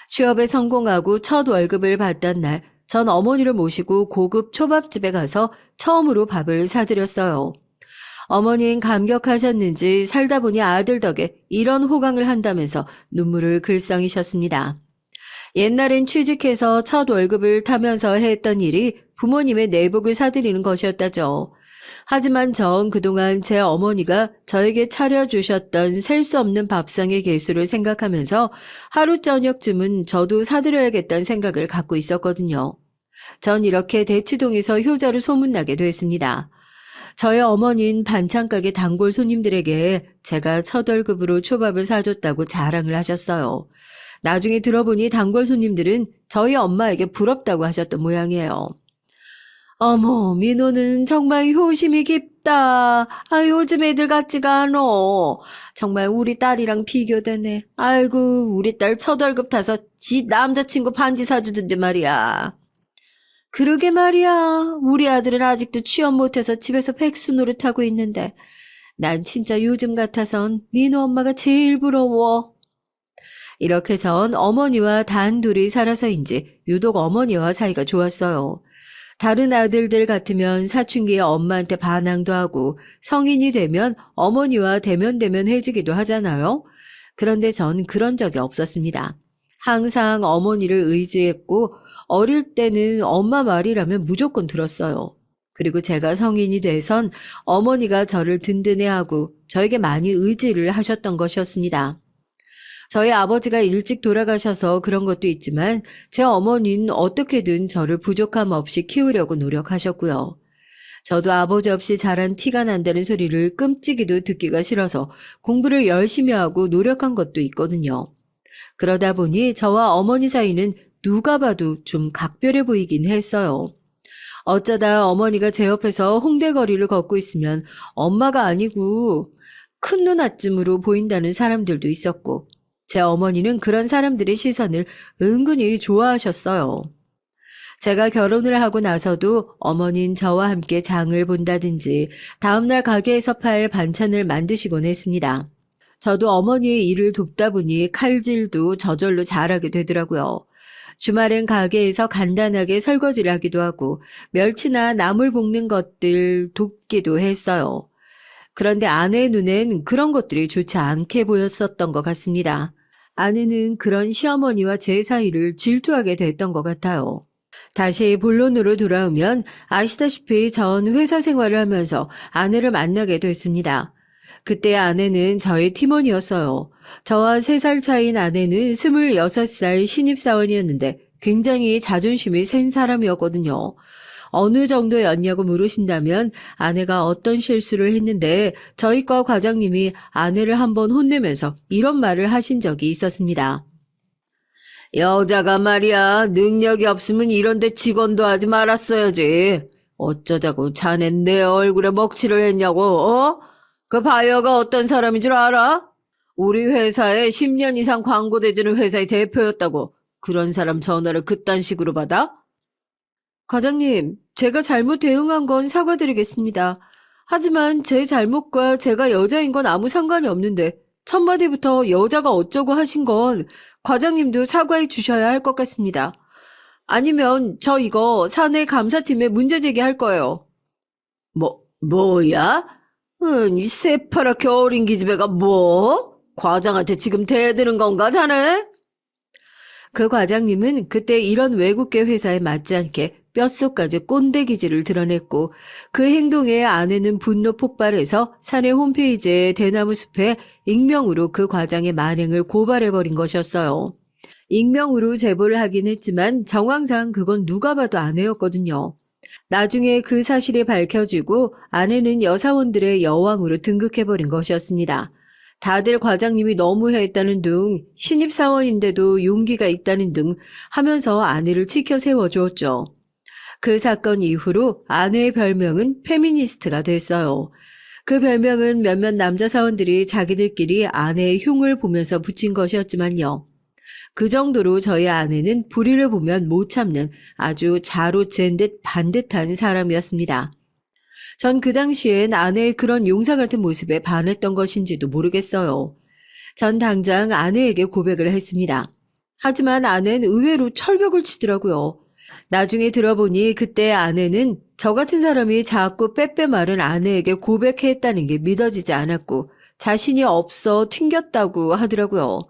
취업에 성공하고 첫 월급을 받던 날, 전 어머니를 모시고 고급 초밥집에 가서 처음으로 밥을 사드렸어요. 어머니는 감격하셨는지 살다 보니 아들 덕에 이런 호강을 한다면서 눈물을 글썽이셨습니다. 옛날엔 취직해서 첫 월급을 타면서 했던 일이 부모님의 내복을 사드리는 것이었다죠. 하지만 전 그동안 제 어머니가 저에게 차려주셨던 셀 수 없는 밥상의 개수를 생각하면서 하루 저녁쯤은 저도 사드려야겠다는 생각을 갖고 있었거든요. 전 이렇게 대치동에서 효자로 소문나게 됐습니다. 저희 어머니는 반찬가게 단골 손님들에게 제가 첫 월급으로 초밥을 사줬다고 자랑을 하셨어요. 나중에 들어보니 단골 손님들은 저희 엄마에게 부럽다고 하셨던 모양이에요. 어머, 민호는 정말 효심이 깊다. 아, 요즘 애들 같지가 않어. 정말 우리 딸이랑 비교되네. 아이고, 우리 딸 첫 월급 타서 지 남자친구 반지 사주던데 말이야. 그러게 말이야. 우리 아들은 아직도 취업 못해서 집에서 백수 노릇하고 있는데 난 진짜 요즘 같아선 민호 엄마가 제일 부러워. 이렇게 전 어머니와 단둘이 살아서인지 유독 어머니와 사이가 좋았어요. 다른 아들들 같으면 사춘기에 엄마한테 반항도 하고 성인이 되면 어머니와 대면대면해지기도 하잖아요. 그런데 전 그런 적이 없었습니다. 항상 어머니를 의지했고 어릴 때는 엄마 말이라면 무조건 들었어요. 그리고 제가 성인이 돼선 어머니가 저를 든든해하고 저에게 많이 의지를 하셨던 것이었습니다. 저희 아버지가 일찍 돌아가셔서 그런 것도 있지만 제 어머니는 어떻게든 저를 부족함 없이 키우려고 노력하셨고요. 저도 아버지 없이 자란 티가 난다는 소리를 끔찍이도 듣기가 싫어서 공부를 열심히 하고 노력한 것도 있거든요. 그러다 보니 저와 어머니 사이는 누가 봐도 좀 각별해 보이긴 했어요. 어쩌다 어머니가 제 옆에서 홍대 거리를 걷고 있으면 엄마가 아니고 큰 누나쯤으로 보인다는 사람들도 있었고 제 어머니는 그런 사람들의 시선을 은근히 좋아하셨어요. 제가 결혼을 하고 나서도 어머니는 저와 함께 장을 본다든지 다음날 가게에서 팔 반찬을 만드시곤 했습니다. 저도 어머니의 일을 돕다 보니 칼질도 저절로 잘하게 되더라고요. 주말엔 가게에서 간단하게 설거지를 하기도 하고 멸치나 나물 볶는 것들 돕기도 했어요. 그런데 아내의 눈엔 그런 것들이 좋지 않게 보였었던 것 같습니다. 아내는 그런 시어머니와 제 사이를 질투하게 됐던 것 같아요. 다시 본론으로 돌아오면 아시다시피 전 회사 생활을 하면서 아내를 만나게 됐습니다. 그때 아내는 저의 팀원이었어요. 저와 3살 차이인 아내는 26살 신입사원이었는데 굉장히 자존심이 센 사람이었거든요. 어느 정도였냐고 물으신다면 아내가 어떤 실수를 했는데 저희 과 과장님이 아내를 한번 혼내면서 이런 말을 하신 적이 있었습니다. 여자가 말이야 능력이 없으면 이런데 직원도 하지 말았어야지. 어쩌자고 자넨 내 얼굴에 먹칠을 했냐고 어? 그 바이어가 어떤 사람인 줄 알아? 우리 회사에 10년 이상 광고 대주는 회사의 대표였다고 그런 사람 전화를 그딴 식으로 받아? 과장님, 제가 잘못 대응한 건 사과드리겠습니다. 하지만 제 잘못과 제가 여자인 건 아무 상관이 없는데 첫 마디부터 여자가 어쩌고 하신 건 과장님도 사과해 주셔야 할 것 같습니다. 아니면 저 이거 사내 감사팀에 문제 제기할 거예요. 뭐야? 이 새파랗게 어린 기집애가 뭐? 과장한테 지금 대드는 건가, 자네? 그 과장님은 그때 이런 외국계 회사에 맞지 않게 뼛속까지 꼰대 기질을 드러냈고 그 행동에 아내는 분노 폭발해서 사내 홈페이지에 대나무 숲에 익명으로 그 과장의 만행을 고발해버린 것이었어요. 익명으로 제보를 하긴 했지만 정황상 그건 누가 봐도 아내였거든요. 나중에 그 사실이 밝혀지고 아내는 여사원들의 여왕으로 등극해버린 것이었습니다. 다들 과장님이 너무했다는 등 신입사원인데도 용기가 있다는 등 하면서 아내를 치켜 세워주었죠. 그 사건 이후로 아내의 별명은 페미니스트가 됐어요. 그 별명은 몇몇 남자 사원들이 자기들끼리 아내의 흉을 보면서 붙인 것이었지만요. 그 정도로 저희 아내는 불의를 보면 못 참는 아주 자로잰 듯 반듯한 사람이었습니다. 전 그 당시엔 아내의 그런 용사 같은 모습에 반했던 것인지도 모르겠어요. 전 당장 아내에게 고백을 했습니다. 하지만 아내는 의외로 철벽을 치더라고요. 나중에 들어보니 그때 아내는 저 같은 사람이 자꾸 빼빼 마른 아내에게 고백했다는 게 믿어지지 않았고 자신이 없어 튕겼다고 하더라고요.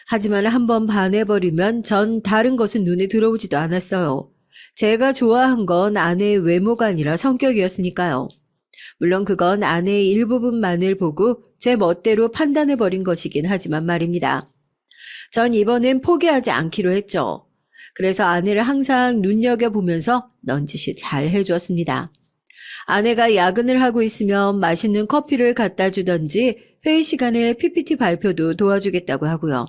하지만 한번 반해버리면 전 다른 것은 눈에 들어오지도 않았어요. 제가 좋아한 건 아내의 외모가 아니라 성격이었으니까요. 물론 그건 아내의 일부분만을 보고 제 멋대로 판단해버린 것이긴 하지만 말입니다. 전 이번엔 포기하지 않기로 했죠. 그래서 아내를 항상 눈여겨보면서 넌지시 잘 해주었습니다. 아내가 야근을 하고 있으면 맛있는 커피를 갖다 주던지 회의 시간에 PPT 발표도 도와주겠다고 하고요.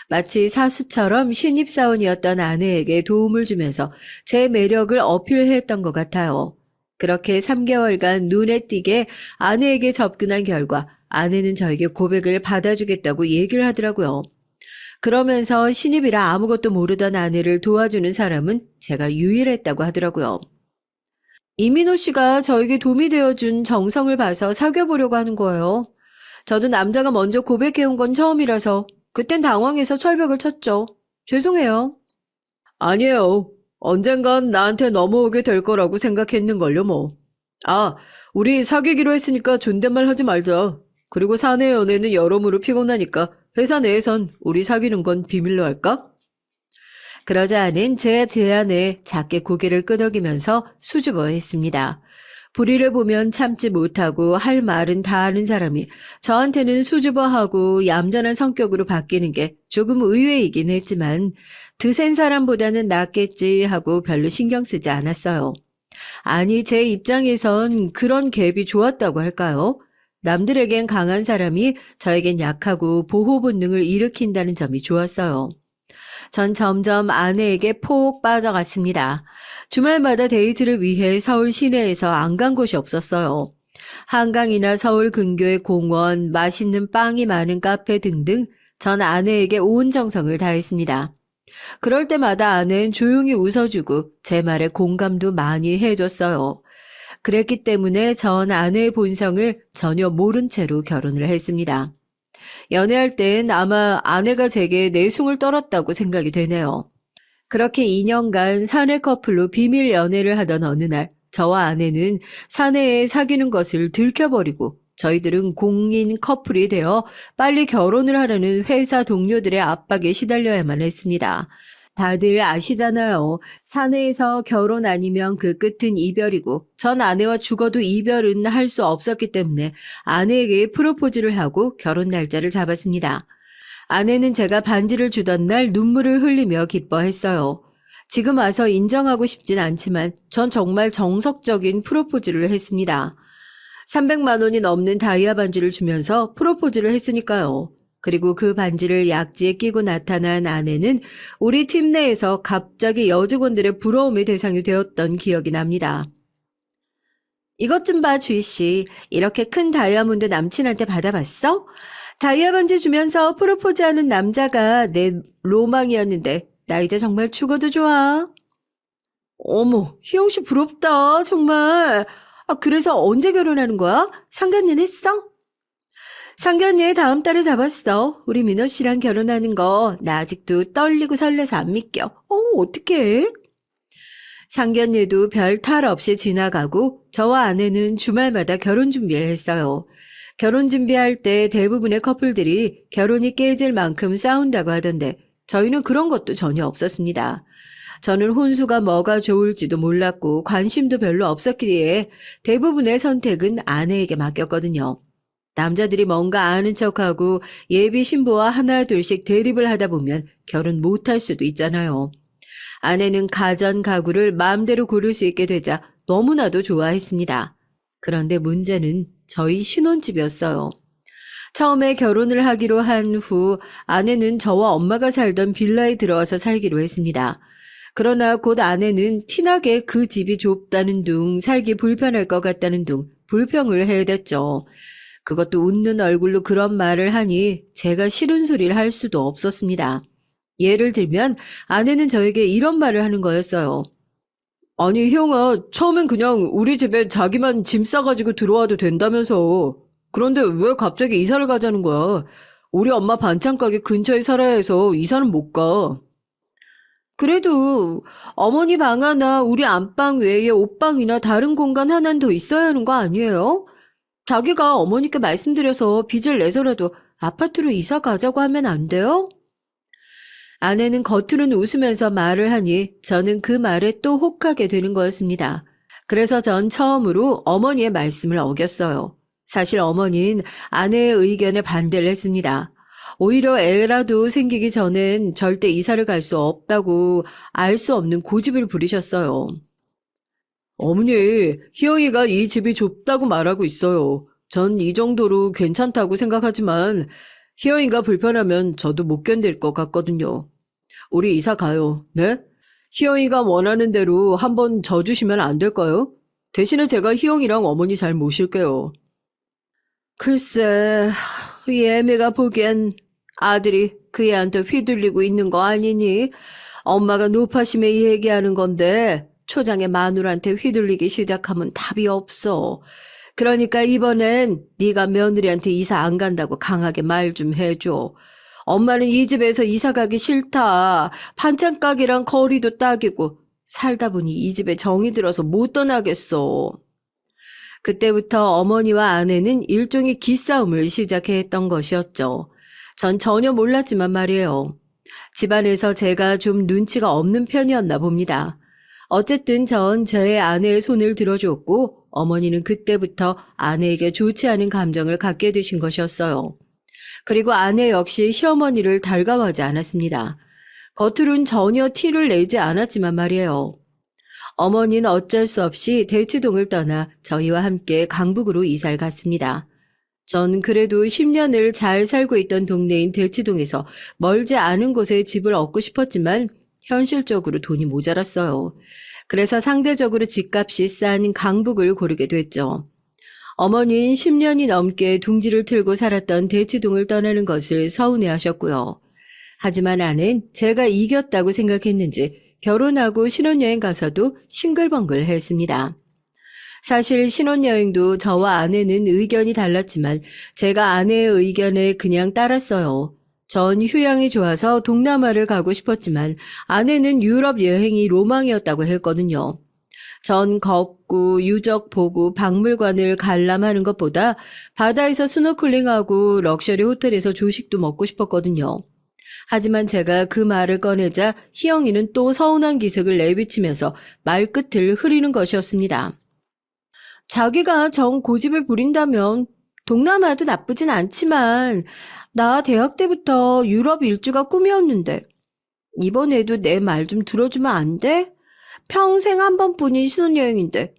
마치 사수처럼 신입사원이었던 아내에게 도움을 주면서 제 매력을 어필했던 것 같아요. 그렇게 3개월간 눈에 띄게 아내에게 접근한 결과 아내는 저에게 고백을 받아주겠다고 얘기를 하더라고요. 그러면서 신입이라 아무것도 모르던 아내를 도와주는 사람은 제가 유일했다고 하더라고요. 이민호 씨가 저에게 도움이 되어준 정성을 봐서 사귀어보려고 하는 거예요. 저도 남자가 먼저 고백해온 건 처음이라서 그땐 당황해서 철벽을 쳤죠. 죄송해요. 아니에요. 언젠간 나한테 넘어오게 될 거라고 생각했는걸요, 뭐. 우리 사귀기로 했으니까 존댓말 하지 말자. 그리고 사내 연애는 여러모로 피곤하니까 회사 내에선 우리 사귀는 건 비밀로 할까? 그러자 아는 제 제안에 작게 고개를 끄덕이면서 수줍어했습니다. 불의를 보면 참지 못하고 할 말은 다 하는 사람이 저한테는 수줍어하고 얌전한 성격으로 바뀌는 게 조금 의외이긴 했지만 드센 사람보다는 낫겠지 하고 별로 신경 쓰지 않았어요. 아니, 제 입장에선 그런 갭이 좋았다고 할까요? 남들에겐 강한 사람이 저에겐 약하고 보호 본능을 일으킨다는 점이 좋았어요. 전 점점 아내에게 폭 빠져갔습니다. 주말마다 데이트를 위해 서울 시내에서 안 간 곳이 없었어요. 한강이나 서울 근교의 공원, 맛있는 빵이 많은 카페 등등 전 아내에게 온 정성을 다했습니다. 그럴 때마다 아내는 조용히 웃어주고 제 말에 공감도 많이 해줬어요. 그랬기 때문에 전 아내의 본성을 전혀 모른 채로 결혼을 했습니다. 연애할 땐 아마 아내가 제게 내숭을 떨었다고 생각이 되네요. 그렇게 2년간 사내 커플로 비밀 연애를 하던 어느 날 저와 아내는 사내에 사귀는 것을 들켜버리고 저희들은 공인 커플이 되어 빨리 결혼을 하려는 회사 동료들의 압박에 시달려야만 했습니다. 다들 아시잖아요. 사내에서 결혼 아니면 그 끝은 이별이고 전 아내와 죽어도 이별은 할 수 없었기 때문에 아내에게 프로포즈를 하고 결혼 날짜를 잡았습니다. 아내는 제가 반지를 주던 날 눈물을 흘리며 기뻐했어요. 지금 와서 인정하고 싶진 않지만 전 정말 정석적인 프로포즈를 했습니다. 300만 원이 넘는 다이아 반지를 주면서 프로포즈를 했으니까요. 그리고 그 반지를 약지에 끼고 나타난 아내는 우리 팀 내에서 갑자기 여직원들의 부러움의 대상이 되었던 기억이 납니다. 이것 좀 봐, 주희 씨. 이렇게 큰 다이아몬드 남친한테 받아봤어? 다이아 반지 주면서 프로포즈하는 남자가 내 로망이었는데 나 이제 정말 죽어도 좋아. 어머, 희영 씨 부럽다, 정말. 그래서 언제 결혼하는 거야? 상견례 했어? 상견례 다음 달에 잡았어. 우리 민호 씨랑 결혼하는 거 나 아직도 떨리고 설레서 안 믿겨. 어떡해? 상견례도 별 탈 없이 지나가고 저와 아내는 주말마다 결혼 준비를 했어요. 결혼 준비할 때 대부분의 커플들이 결혼이 깨질 만큼 싸운다고 하던데 저희는 그런 것도 전혀 없었습니다. 저는 혼수가 뭐가 좋을지도 몰랐고 관심도 별로 없었기에 대부분의 선택은 아내에게 맡겼거든요. 남자들이 뭔가 아는 척하고 예비 신부와 하나 둘씩 대립을 하다 보면 결혼 못할 수도 있잖아요. 아내는 가전 가구를 마음대로 고를 수 있게 되자 너무나도 좋아했습니다. 그런데 문제는 저희 신혼집이었어요. 처음에 결혼을 하기로 한 후 아내는 저와 엄마가 살던 빌라에 들어와서 살기로 했습니다. 그러나 곧 아내는 티나게 그 집이 좁다는 둥, 살기 불편할 것 같다는 둥 불평을 해댔죠. 그것도 웃는 얼굴로 그런 말을 하니 제가 싫은 소리를 할 수도 없었습니다. 예를 들면 아내는 저에게 이런 말을 하는 거였어요. 아니 형아, 처음엔 그냥 우리 집에 자기만 짐 싸가지고 들어와도 된다면서. 그런데 왜 갑자기 이사를 가자는 거야? 우리 엄마 반찬 가게 근처에 살아야 해서 이사는 못 가. 그래도 어머니 방 하나 우리 안방 외에 옷방이나 다른 공간 하나는 더 있어야 하는 거 아니에요? 자기가 어머니께 말씀드려서 빚을 내서라도 아파트로 이사 가자고 하면 안 돼요? 아내는 겉으로는 웃으면서 말을 하니 저는 그 말에 또 혹하게 되는 거였습니다. 그래서 전 처음으로 어머니의 말씀을 어겼어요. 사실 어머니는 아내의 의견에 반대를 했습니다. 오히려 애라도 생기기 전엔 절대 이사를 갈 수 없다고 알 수 없는 고집을 부리셨어요. 어머니, 희영이가 이 집이 좁다고 말하고 있어요. 전 이 정도로 괜찮다고 생각하지만 희영이가 불편하면 저도 못 견딜 것 같거든요. 우리 이사 가요. 네? 희영이가 원하는 대로 한번 져주시면 안 될까요? 대신에 제가 희영이랑 어머니 잘 모실게요. 글쎄, 이 애미가 보기엔 아들이 그 애한테 휘둘리고 있는 거 아니니? 엄마가 노파심에 얘기하는 건데 초장의 마누라한테 휘둘리기 시작하면 답이 없어. 그러니까 이번엔 네가 며느리한테 이사 안 간다고 강하게 말 좀 해줘. 엄마는 이 집에서 이사 가기 싫다. 반찬 가게랑 거리도 딱이고 살다 보니 이 집에 정이 들어서 못 떠나겠어. 그때부터 어머니와 아내는 일종의 기싸움을 시작했던 것이었죠. 전 전혀 몰랐지만 말이에요. 집안에서 제가 좀 눈치가 없는 편이었나 봅니다. 어쨌든 전 제 아내의 손을 들어줬고 어머니는 그때부터 아내에게 좋지 않은 감정을 갖게 되신 것이었어요. 그리고 아내 역시 시어머니를 달가워하지 않았습니다. 겉으론 전혀 티를 내지 않았지만 말이에요. 어머니는 어쩔 수 없이 대치동을 떠나 저희와 함께 강북으로 이사를 갔습니다. 전 그래도 10년을 잘 살고 있던 동네인 대치동에서 멀지 않은 곳에 집을 얻고 싶었지만 현실적으로 돈이 모자랐어요. 그래서 상대적으로 집값이 싼 강북을 고르게 됐죠. 어머니는 10년이 넘게 둥지를 틀고 살았던 대치동을 떠나는 것을 서운해하셨고요. 하지만 아내는 제가 이겼다고 생각했는지 결혼하고 신혼여행 가서도 싱글벙글 했습니다. 사실 신혼여행도 저와 아내는 의견이 달랐지만 제가 아내의 의견에 그냥 따랐어요. 전 휴양이 좋아서 동남아를 가고 싶었지만 아내는 유럽 여행이 로망이었다고 했거든요. 전 걷고 유적 보고 박물관을 관람하는 것보다 바다에서 스노클링하고 럭셔리 호텔에서 조식도 먹고 싶었거든요. 하지만 제가 그 말을 꺼내자 희영이는 또 서운한 기색을 내비치면서 말끝을 흐리는 것이었습니다. 자기가 정 고집을 부린다면 동남아도 나쁘진 않지만 나 대학 때부터 유럽 일주가 꿈이었는데 이번에도 내 말 좀 들어주면 안 돼? 평생 한 번뿐인 신혼여행인데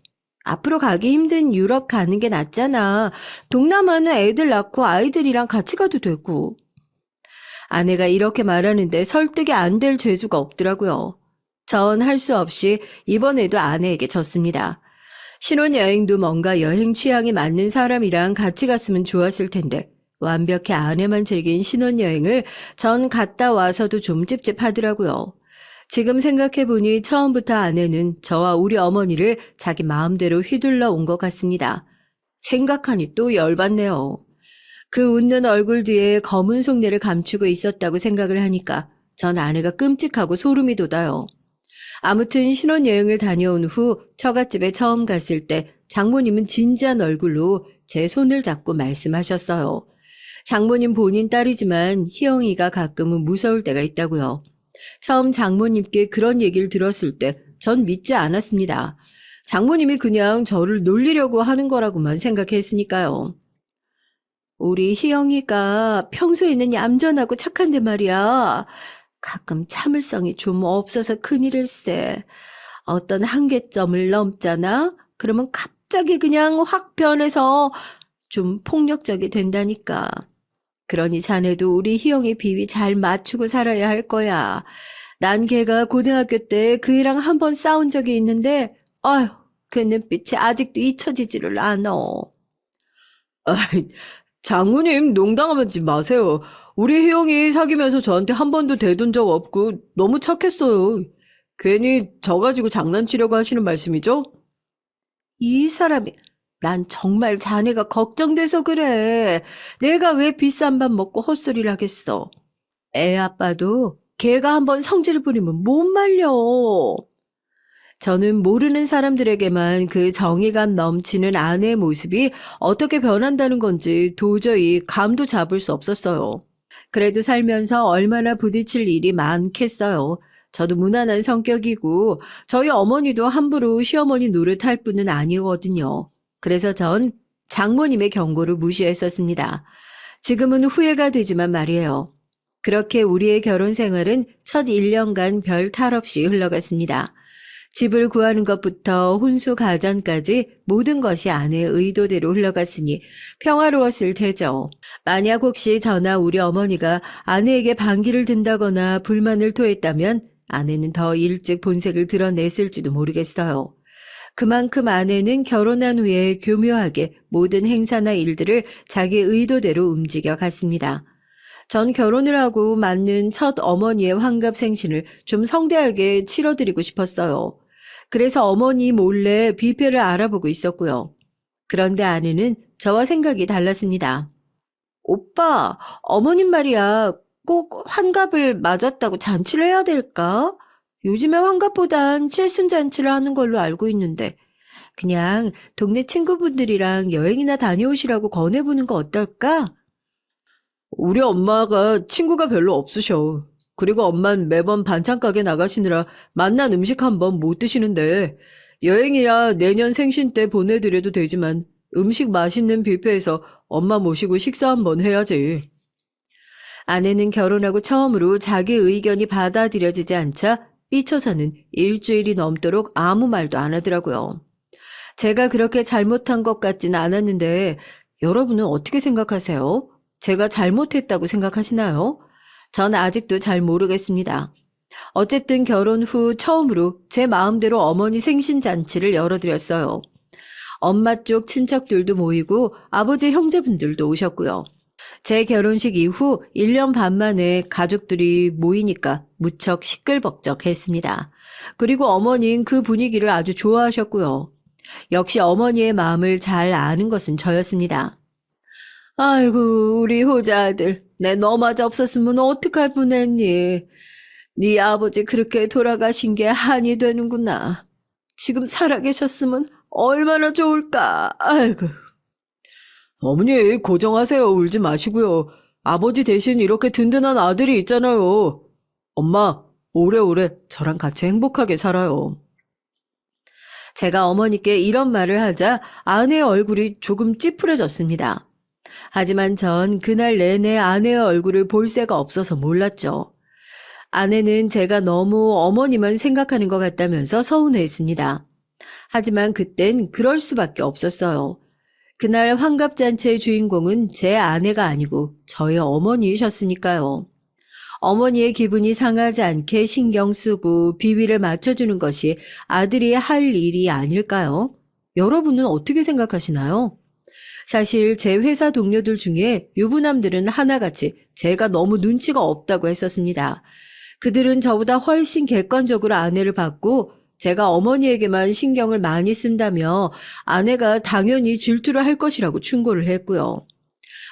앞으로 가기 힘든 유럽 가는 게 낫잖아. 동남아는 애들 낳고 아이들이랑 같이 가도 되고. 아내가 이렇게 말하는데 설득이 안 될 재주가 없더라고요. 전 할 수 없이 이번에도 아내에게 졌습니다. 신혼여행도 뭔가 여행 취향이 맞는 사람이랑 같이 갔으면 좋았을 텐데 완벽히 아내만 즐긴 신혼여행을 전 갔다 와서도 좀 찝찝하더라고요. 지금 생각해보니 처음부터 아내는 저와 우리 어머니를 자기 마음대로 휘둘러 온 것 같습니다. 생각하니 또 열받네요. 그 웃는 얼굴 뒤에 검은 속내를 감추고 있었다고 생각을 하니까 전 아내가 끔찍하고 소름이 돋아요. 아무튼 신혼여행을 다녀온 후 처갓집에 처음 갔을 때 장모님은 진지한 얼굴로 제 손을 잡고 말씀하셨어요. 장모님 본인 딸이지만 희영이가 가끔은 무서울 때가 있다고요. 처음 장모님께 그런 얘기를 들었을 때 전 믿지 않았습니다. 장모님이 그냥 저를 놀리려고 하는 거라고만 생각했으니까요. 우리 희영이가 평소에는 얌전하고 착한데 말이야. 가끔 참을성이 좀 없어서 큰일일세. 어떤 한계점을 넘잖아? 그러면 갑자기 그냥 확 변해서 좀 폭력적이 된다니까. 그러니 자네도 우리 희영이 비위 잘 맞추고 살아야 할 거야. 난 걔가 고등학교 때 그 애랑 한 번 싸운 적이 있는데, 아휴, 그 눈빛이 아직도 잊혀지지를 않아. 아이, 장모님 농담하지 마세요. 우리 혜영이 사귀면서 저한테 한 번도 대든 적 없고 너무 착했어요. 괜히 저 가지고 장난치려고 하시는 말씀이죠? 이 사람이, 난 정말 자네가 걱정돼서 그래. 내가 왜 비싼 밥 먹고 헛소리를 하겠어. 애 아빠도 걔가 한번 성질을 부리면 못 말려. 저는 모르는 사람들에게만 그 정의감 넘치는 아내의 모습이 어떻게 변한다는 건지 도저히 감도 잡을 수 없었어요. 그래도 살면서 얼마나 부딪힐 일이 많겠어요. 저도 무난한 성격이고 저희 어머니도 함부로 시어머니 노릇할 분은 아니거든요. 그래서 전 장모님의 경고를 무시했었습니다. 지금은 후회가 되지만 말이에요. 그렇게 우리의 결혼 생활은 첫 1년간 별 탈 없이 흘러갔습니다. 집을 구하는 것부터 혼수 가전까지 모든 것이 아내의 의도대로 흘러갔으니 평화로웠을 테죠. 만약 혹시 저나 우리 어머니가 아내에게 반기를 든다거나 불만을 토했다면 아내는 더 일찍 본색을 드러냈을지도 모르겠어요. 그만큼 아내는 결혼한 후에 교묘하게 모든 행사나 일들을 자기 의도대로 움직여 갔습니다. 전 결혼을 하고 맞는 첫 어머니의 환갑 생신을 좀 성대하게 치러드리고 싶었어요. 그래서 어머니 몰래 뷔페를 알아보고 있었고요. 그런데 아내는 저와 생각이 달랐습니다. 오빠, 어머님 말이야. 꼭 환갑을 맞았다고 잔치를 해야 될까? 요즘에 환갑보단 칠순잔치를 하는 걸로 알고 있는데 그냥 동네 친구분들이랑 여행이나 다녀오시라고 권해보는 거 어떨까? 우리 엄마가 친구가 별로 없으셔. 그리고 엄만 매번 반찬 가게 나가시느라 맛난 음식 한 번 못 드시는데 여행이야 내년 생신 때 보내드려도 되지만 음식 맛있는 뷔페에서 엄마 모시고 식사 한 번 해야지. 아내는 결혼하고 처음으로 자기 의견이 받아들여지지 않자 삐쳐서는 일주일이 넘도록 아무 말도 안 하더라고요. 제가 그렇게 잘못한 것 같진 않았는데 여러분은 어떻게 생각하세요? 제가 잘못했다고 생각하시나요? 전 아직도 잘 모르겠습니다. 어쨌든 결혼 후 처음으로 제 마음대로 어머니 생신잔치를 열어드렸어요. 엄마 쪽 친척들도 모이고 아버지 형제분들도 오셨고요. 제 결혼식 이후 1년 반 만에 가족들이 모이니까 무척 시끌벅적했습니다. 그리고 어머니는 그 분위기를 아주 좋아하셨고요. 역시 어머니의 마음을 잘 아는 것은 저였습니다. 아이고 우리 효자 아들, 내 너마저 없었으면 어떡할 뻔했니. 네 아버지 그렇게 돌아가신 게 한이 되는구나. 지금 살아계셨으면 얼마나 좋을까. 아이고. 어머니 고정하세요. 울지 마시고요. 아버지 대신 이렇게 든든한 아들이 있잖아요. 엄마 오래오래 저랑 같이 행복하게 살아요. 제가 어머니께 이런 말을 하자 아내의 얼굴이 조금 찌푸려졌습니다. 하지만 전 그날 내내 아내의 얼굴을 볼 새가 없어서 몰랐죠. 아내는 제가 너무 어머니만 생각하는 것 같다면서 서운해했습니다. 하지만 그땐 그럴 수밖에 없었어요. 그날 환갑잔치의 주인공은 제 아내가 아니고 저의 어머니이셨으니까요. 어머니의 기분이 상하지 않게 신경 쓰고 비위를 맞춰주는 것이 아들이 할 일이 아닐까요? 여러분은 어떻게 생각하시나요? 사실 제 회사 동료들 중에 유부남들은 하나같이 제가 너무 눈치가 없다고 했었습니다. 그들은 저보다 훨씬 객관적으로 아내를 봤고 제가 어머니에게만 신경을 많이 쓴다며 아내가 당연히 질투를 할 것이라고 충고를 했고요.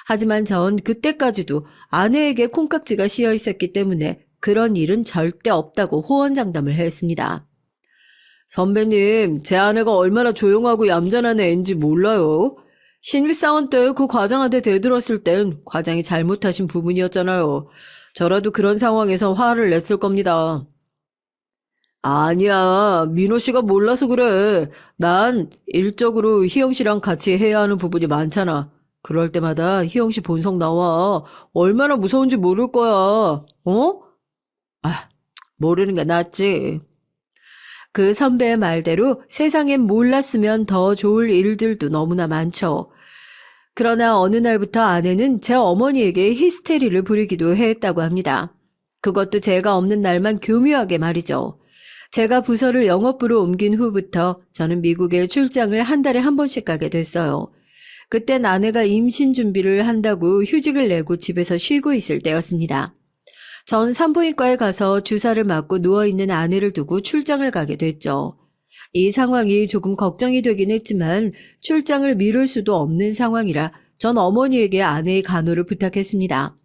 하지만 전 그때까지도 아내에게 콩깍지가 씌어 있었기 때문에 그런 일은 절대 없다고 호언장담을 했습니다. 선배님, 제 아내가 얼마나 조용하고 얌전한 애인지 몰라요. 신입사원 때 그 과장한테 대들었을 땐 과장이 잘못하신 부분이었잖아요. 저라도 그런 상황에서 화를 냈을 겁니다. 아니야, 민호 씨가 몰라서 그래. 난 일적으로 희영 씨랑 같이 해야 하는 부분이 많잖아. 그럴 때마다 희영 씨 본성 나와. 얼마나 무서운지 모를 거야. 어? 아, 모르는 게 낫지. 그 선배의 말대로 세상엔 몰랐으면 더 좋을 일들도 너무나 많죠. 그러나 어느 날부터 아내는 제 어머니에게 히스테리를 부리기도 했다고 합니다. 그것도 제가 없는 날만 교묘하게 말이죠. 제가 부서를 영업부로 옮긴 후부터 저는 미국에 출장을 한 달에 한 번씩 가게 됐어요. 그땐 아내가 임신 준비를 한다고 휴직을 내고 집에서 쉬고 있을 때였습니다. 전 산부인과에 가서 주사를 맞고 누워있는 아내를 두고 출장을 가게 됐죠. 이 상황이 조금 걱정이 되긴 했지만 출장을 미룰 수도 없는 상황이라 전 어머니에게 아내의 간호를 부탁했습니다.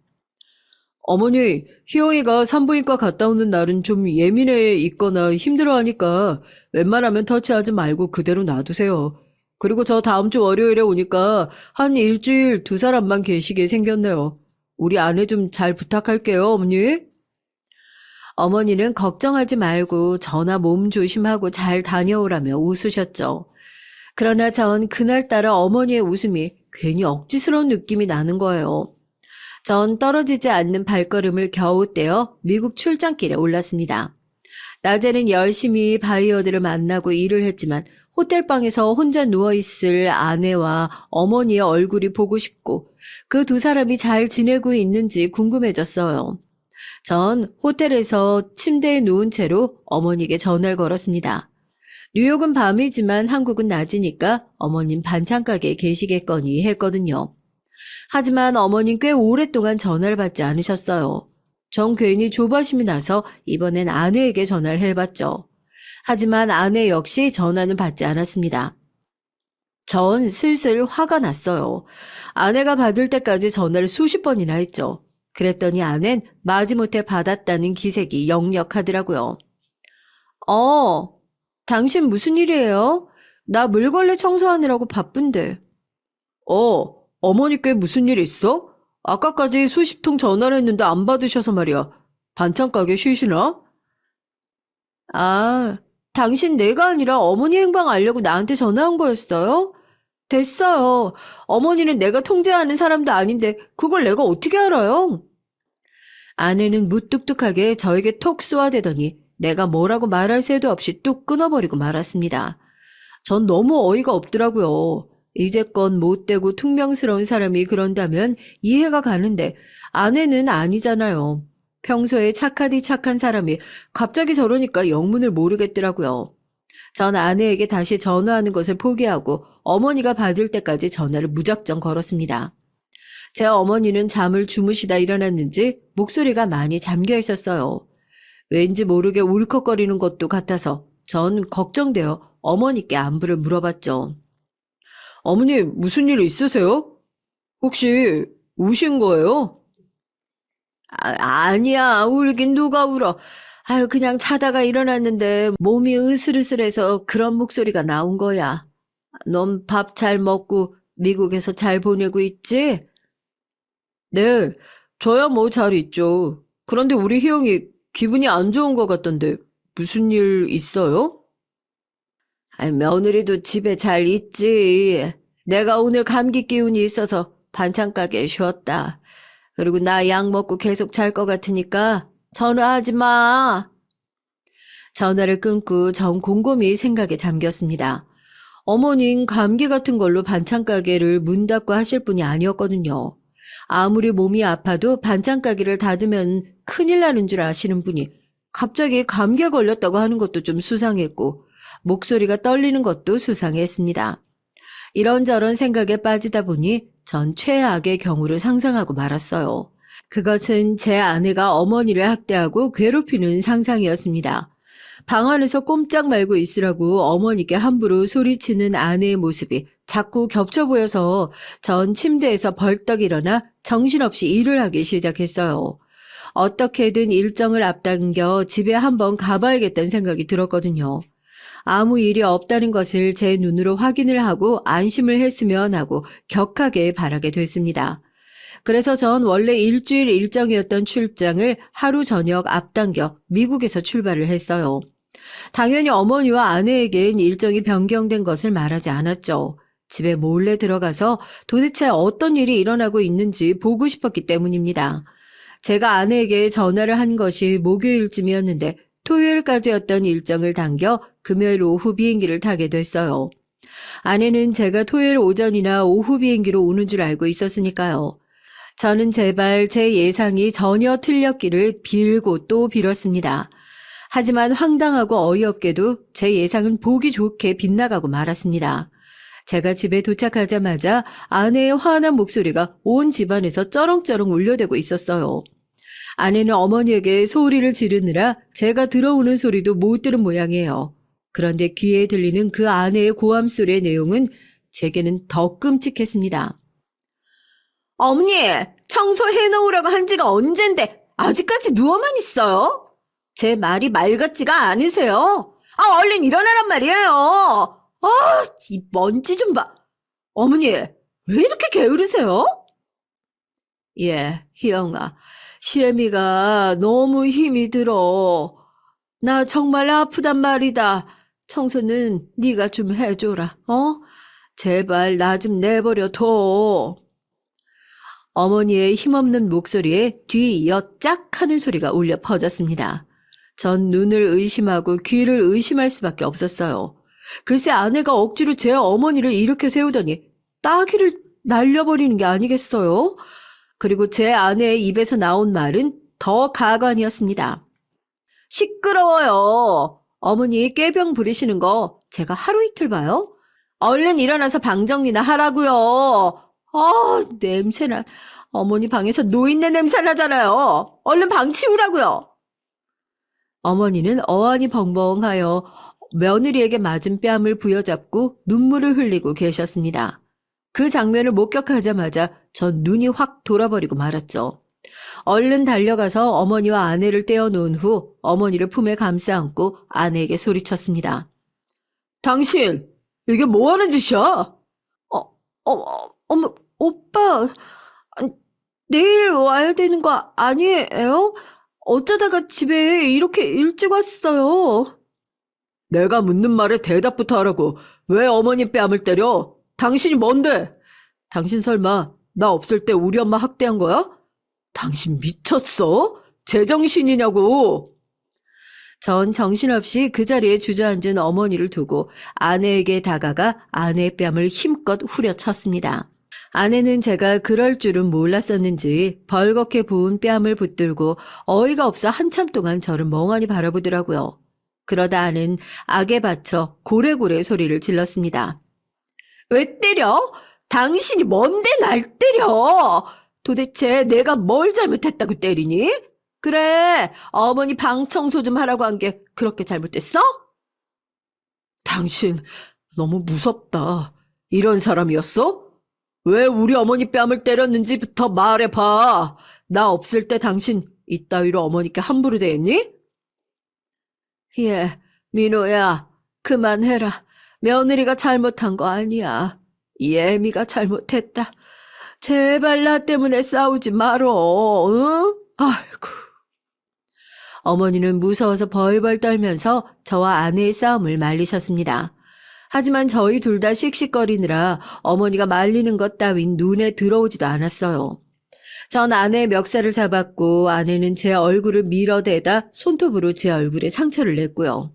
어머니, 희영이가 산부인과 갔다 오는 날은 좀 예민해 있거나 힘들어하니까 웬만하면 터치하지 말고 그대로 놔두세요. 그리고 저 다음 주 월요일에 오니까 한 일주일 두 사람만 계시게 생겼네요. 우리 아내 좀 잘 부탁할게요, 어머니. 어머니는 걱정하지 말고 저나 몸 조심하고 잘 다녀오라며 웃으셨죠. 그러나 전 그날따라 어머니의 웃음이 괜히 억지스러운 느낌이 나는 거예요. 전 떨어지지 않는 발걸음을 겨우 떼어 미국 출장길에 올랐습니다. 낮에는 열심히 바이어들을 만나고 일을 했지만 호텔방에서 혼자 누워있을 아내와 어머니의 얼굴이 보고 싶고 그 두 사람이 잘 지내고 있는지 궁금해졌어요. 전 호텔에서 침대에 누운 채로 어머니에게 전화를 걸었습니다. 뉴욕은 밤이지만 한국은 낮이니까 어머님 반찬 가게에 계시겠거니 했거든요. 하지만 어머님 꽤 오랫동안 전화를 받지 않으셨어요. 전 괜히 조바심이 나서 이번엔 아내에게 전화를 해봤죠. 하지만 아내 역시 전화는 받지 않았습니다. 전 슬슬 화가 났어요. 아내가 받을 때까지 전화를 수십 번이나 했죠. 그랬더니 아내는 마지못해 받았다는 기색이 역력하더라고요. 당신 무슨 일이에요? 나 물걸레 청소하느라고 바쁜데. 어머니께 무슨 일 있어? 아까까지 수십 통 전화를 했는데 안 받으셔서 말이야. 반찬 가게 쉬시나? 아, 당신 내가 아니라 어머니 행방 알려고 나한테 전화한 거였어요? 됐어요. 어머니는 내가 통제하는 사람도 아닌데 그걸 내가 어떻게 알아요? 아내는 무뚝뚝하게 저에게 톡 쏘아대더니 내가 뭐라고 말할 새도 없이 뚝 끊어버리고 말았습니다. 전 너무 어이가 없더라고요. 이제껏 못되고 퉁명스러운 사람이 그런다면 이해가 가는데 아내는 아니잖아요. 평소에 착하디 착한 사람이 갑자기 저러니까 영문을 모르겠더라고요. 전 아내에게 다시 전화하는 것을 포기하고 어머니가 받을 때까지 전화를 무작정 걸었습니다. 제 어머니는 잠을 주무시다 일어났는지 목소리가 많이 잠겨 있었어요. 왠지 모르게 울컥거리는 것도 같아서 전 걱정되어 어머니께 안부를 물어봤죠. 어머니 무슨 일 있으세요? 혹시 우신 거예요? 아니야, 울긴 누가 울어. 아유, 그냥 자다가 일어났는데 몸이 으슬으슬해서 그런 목소리가 나온 거야. 넌 밥 잘 먹고 미국에서 잘 보내고 있지? 네, 저야 뭐 잘 있죠. 그런데 우리 희영이 기분이 안 좋은 것 같던데 무슨 일 있어요? 며느리도 집에 잘 있지. 내가 오늘 감기 기운이 있어서 반찬 가게에 쉬었다. 그리고 나 약 먹고 계속 잘 것 같으니까 전화하지 마. 전화를 끊고 전 곰곰이 생각에 잠겼습니다. 어머님 감기 같은 걸로 반찬 가게를 문 닫고 하실 분이 아니었거든요. 아무리 몸이 아파도 반찬 가게를 닫으면 큰일 나는 줄 아시는 분이 갑자기 감기에 걸렸다고 하는 것도 좀 수상했고 목소리가 떨리는 것도 수상했습니다. 이런저런 생각에 빠지다 보니 전 최악의 경우를 상상하고 말았어요. 그것은 제 아내가 어머니를 학대하고 괴롭히는 상상이었습니다. 방 안에서 꼼짝 말고 있으라고 어머니께 함부로 소리치는 아내의 모습이 자꾸 겹쳐 보여서 전 침대에서 벌떡 일어나 정신없이 일을 하기 시작했어요. 어떻게든 일정을 앞당겨 집에 한번 가봐야겠다는 생각이 들었거든요. 아무 일이 없다는 것을 제 눈으로 확인을 하고 안심을 했으면 하고 격하게 바라게 됐습니다. 그래서 전 원래 일주일 일정이었던 출장을 하루 저녁 앞당겨 미국에서 출발을 했어요. 당연히 어머니와 아내에겐 일정이 변경된 것을 말하지 않았죠. 집에 몰래 들어가서 도대체 어떤 일이 일어나고 있는지 보고 싶었기 때문입니다. 제가 아내에게 전화를 한 것이 목요일쯤이었는데 토요일까지였던 일정을 당겨 금요일 오후 비행기를 타게 됐어요. 아내는 제가 토요일 오전이나 오후 비행기로 오는 줄 알고 있었으니까요. 저는 제발 제 예상이 전혀 틀렸기를 빌고 또 빌었습니다. 하지만 황당하고 어이없게도 제 예상은 보기 좋게 빗나가고 말았습니다. 제가 집에 도착하자마자 아내의 화난 목소리가 온 집안에서 쩌렁쩌렁 울려대고 있었어요. 아내는 어머니에게 소리를 지르느라 제가 들어오는 소리도 못 들은 모양이에요. 그런데 귀에 들리는 그 아내의 고함 소리의 내용은 제게는 더 끔찍했습니다. 어머니, 청소해놓으라고 한 지가 언젠데 아직까지 누워만 있어요? 제 말이 말 같지가 않으세요? 얼른 일어나란 말이에요. 이 먼지 좀 봐. 어머니, 왜 이렇게 게으르세요? 예, 희영아. 시애미가 너무 힘이 들어. 나 정말 아프단 말이다. 청소는 네가 좀 해줘라. 제발 나 좀 내버려둬. 어머니의 힘없는 목소리에 뒤이어 짝 하는 소리가 울려 퍼졌습니다. 전 눈을 의심하고 귀를 의심할 수밖에 없었어요. 글쎄 아내가 억지로 제 어머니를 일으켜 세우더니 따귀를 날려버리는 게 아니겠어요? 그리고 제 아내의 입에서 나온 말은 더 가관이었습니다. 시끄러워요. 어머니 꾀병 부리시는 거 제가 하루 이틀 봐요? 얼른 일어나서 방 정리나 하라고요. 냄새나. 어머니 방에서 노인네 냄새 나잖아요. 얼른 방 치우라고요. 어머니는 어안이 벙벙하여 며느리에게 맞은 뺨을 부여잡고 눈물을 흘리고 계셨습니다. 그 장면을 목격하자마자 전 눈이 확 돌아버리고 말았죠. 얼른 달려가서 어머니와 아내를 떼어놓은 후 어머니를 품에 감싸 안고 아내에게 소리쳤습니다. 당신, 이게 뭐하는 짓이야? 어머, 오빠, 내일 와야 되는 거 아니에요? 어쩌다가 집에 이렇게 일찍 왔어요. 내가 묻는 말에 대답부터 하라고. 왜 어머니 뺨을 때려? 당신이 뭔데? 당신 설마 나 없을 때 우리 엄마 학대한 거야? 당신 미쳤어? 제정신이냐고. 전 정신없이 그 자리에 주저앉은 어머니를 두고 아내에게 다가가 아내의 뺨을 힘껏 후려쳤습니다. 아내는 제가 그럴 줄은 몰랐었는지 벌겋게 부은 뺨을 붙들고 어이가 없어 한참 동안 저를 멍하니 바라보더라고요. 그러다 아는 악에 받쳐 고래고래 소리를 질렀습니다. 왜 때려? 당신이 뭔데 날 때려? 도대체 내가 뭘 잘못했다고 때리니? 그래, 어머니 방 청소 좀 하라고 한 게 그렇게 잘못됐어? 당신 너무 무섭다. 이런 사람이었어? 왜 우리 어머니 뺨을 때렸는지부터 말해봐. 나 없을 때 당신 이따위로 어머니께 함부로 대했니? 예, 민호야, 그만해라. 며느리가 잘못한 거 아니야. 예미가 잘못했다. 제발 나 때문에 싸우지 말어, 응? 아이고. 어머니는 무서워서 벌벌 떨면서 저와 아내의 싸움을 말리셨습니다. 하지만 저희 둘 다 씩씩거리느라 어머니가 말리는 것 따윈 눈에 들어오지도 않았어요. 전 아내의 멱살을 잡았고 아내는 제 얼굴을 밀어대다 손톱으로 제 얼굴에 상처를 냈고요.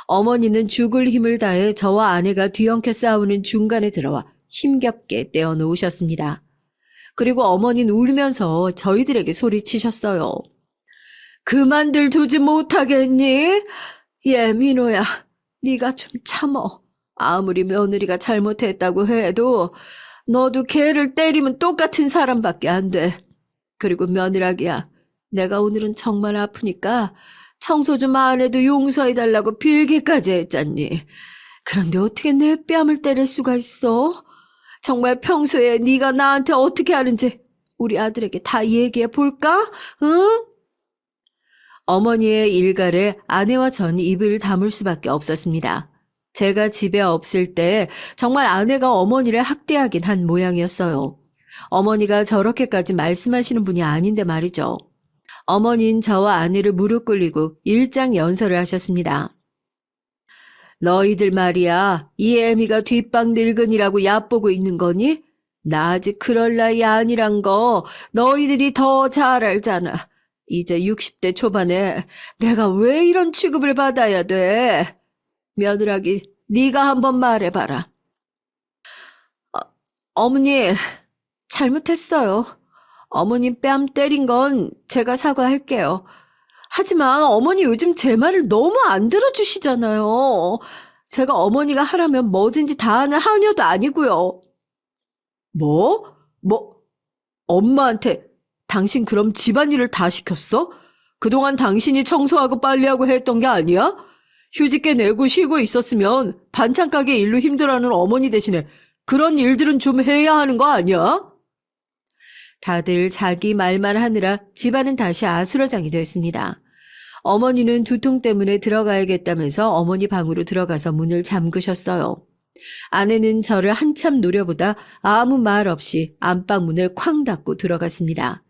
어머니는 죽을 힘을 다해 저와 아내가 뒤엉켜 싸우는 중간에 들어와 힘겹게 떼어놓으셨습니다. 그리고 어머니는 울면서 저희들에게 소리치셨어요. 그만들 두지 못하겠니? 예, 민호야, 네가 좀 참어. 아무리 며느리가 잘못했다고 해도 너도 걔를 때리면 똑같은 사람밖에 안 돼. 그리고 며느라기야, 내가 오늘은 정말 아프니까 청소 좀 안 해도 용서해달라고 빌기까지 했잖니. 그런데 어떻게 내 뺨을 때릴 수가 있어? 정말 평소에 네가 나한테 어떻게 하는지 우리 아들에게 다 얘기해 볼까? 응? 어머니의 일갈에 아내와 전 입을 다물 수밖에 없었습니다. 제가 집에 없을 때 정말 아내가 어머니를 학대하긴 한 모양이었어요. 어머니가 저렇게까지 말씀하시는 분이 아닌데 말이죠. 어머니는 저와 아내를 무릎 꿇리고 일장연설을 하셨습니다. 너희들 말이야, 이 애미가 뒷방 늙은이라고 얕보고 있는 거니? 나 아직 그럴 나이 아니란 거 너희들이 더 잘 알잖아. 이제 60대 초반에 내가 왜 이런 취급을 받아야 돼? 며느라기, 네가 한번 말해봐라. 어머니, 잘못했어요. 어머님 뺨 때린 건 제가 사과할게요. 하지만 어머니 요즘 제 말을 너무 안 들어주시잖아요. 제가 어머니가 하라면 뭐든지 다 하는 하녀도 아니고요. 뭐? 엄마한테 당신 그럼 집안일을 다 시켰어? 그동안 당신이 청소하고 빨래하고 했던 게 아니야? 휴직계 내고 쉬고 있었으면 반찬 가게 일로 힘들어하는 어머니 대신에 그런 일들은 좀 해야 하는 거 아니야? 다들 자기 말만 하느라 집안은 다시 아수라장이 됐습니다. 어머니는 두통 때문에 들어가야겠다면서 어머니 방으로 들어가서 문을 잠그셨어요. 아내는 저를 한참 노려보다 아무 말 없이 안방 문을 쾅 닫고 들어갔습니다.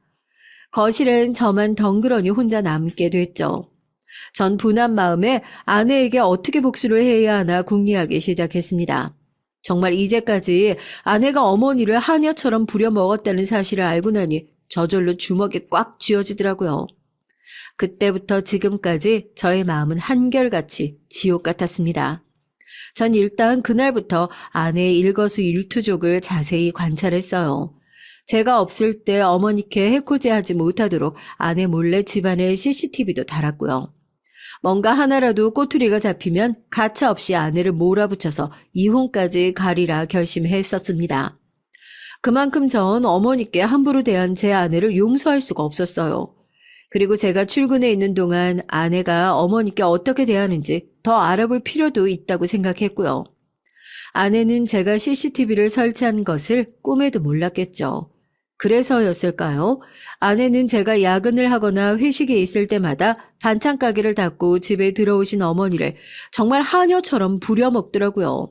거실엔 저만 덩그러니 혼자 남게 됐죠. 전 분한 마음에 아내에게 어떻게 복수를 해야 하나 궁리하기 시작했습니다. 정말 이제까지 아내가 어머니를 하녀처럼 부려먹었다는 사실을 알고 나니 저절로 주먹이 꽉 쥐어지더라고요. 그때부터 지금까지 저의 마음은 한결같이 지옥 같았습니다. 전 일단 그날부터 아내의 일거수일투족을 자세히 관찰했어요. 제가 없을 때 어머니께 해코지하지 못하도록 아내 몰래 집안에 CCTV도 달았고요. 뭔가 하나라도 꼬투리가 잡히면 가차없이 아내를 몰아붙여서 이혼까지 가리라 결심했었습니다. 그만큼 전 어머니께 함부로 대한 제 아내를 용서할 수가 없었어요. 그리고 제가 출근해 있는 동안 아내가 어머니께 어떻게 대하는지 더 알아볼 필요도 있다고 생각했고요. 아내는 제가 CCTV를 설치한 것을 꿈에도 몰랐겠죠. 그래서였을까요? 아내는 제가 야근을 하거나 회식에 있을 때마다 반찬 가게를 닫고 집에 들어오신 어머니를 정말 하녀처럼 부려먹더라고요.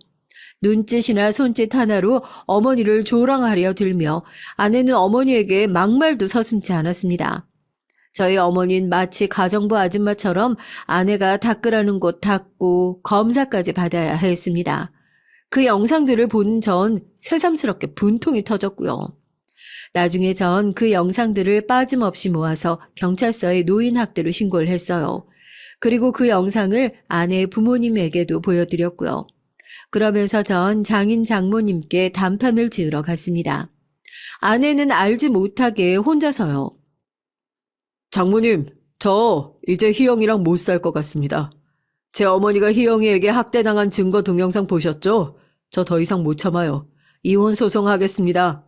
눈짓이나 손짓 하나로 어머니를 조랑하려 들며 아내는 어머니에게 막말도 서슴지 않았습니다. 저희 어머니는 마치 가정부 아줌마처럼 아내가 닦으라는 곳 닦고 검사까지 받아야 했습니다. 그 영상들을 본 전 새삼스럽게 분통이 터졌고요. 나중에 전 그 영상들을 빠짐없이 모아서 경찰서에 노인 학대로 신고를 했어요. 그리고 그 영상을 아내의 부모님에게도 보여드렸고요. 그러면서 전 장인 장모님께 단판을 지으러 갔습니다. 아내는 알지 못하게 혼자서요. 장모님, 저 이제 희영이랑 못 살 것 같습니다. 제 어머니가 희영이에게 학대당한 증거 동영상 보셨죠? 저 더 이상 못 참아요. 이혼 소송하겠습니다.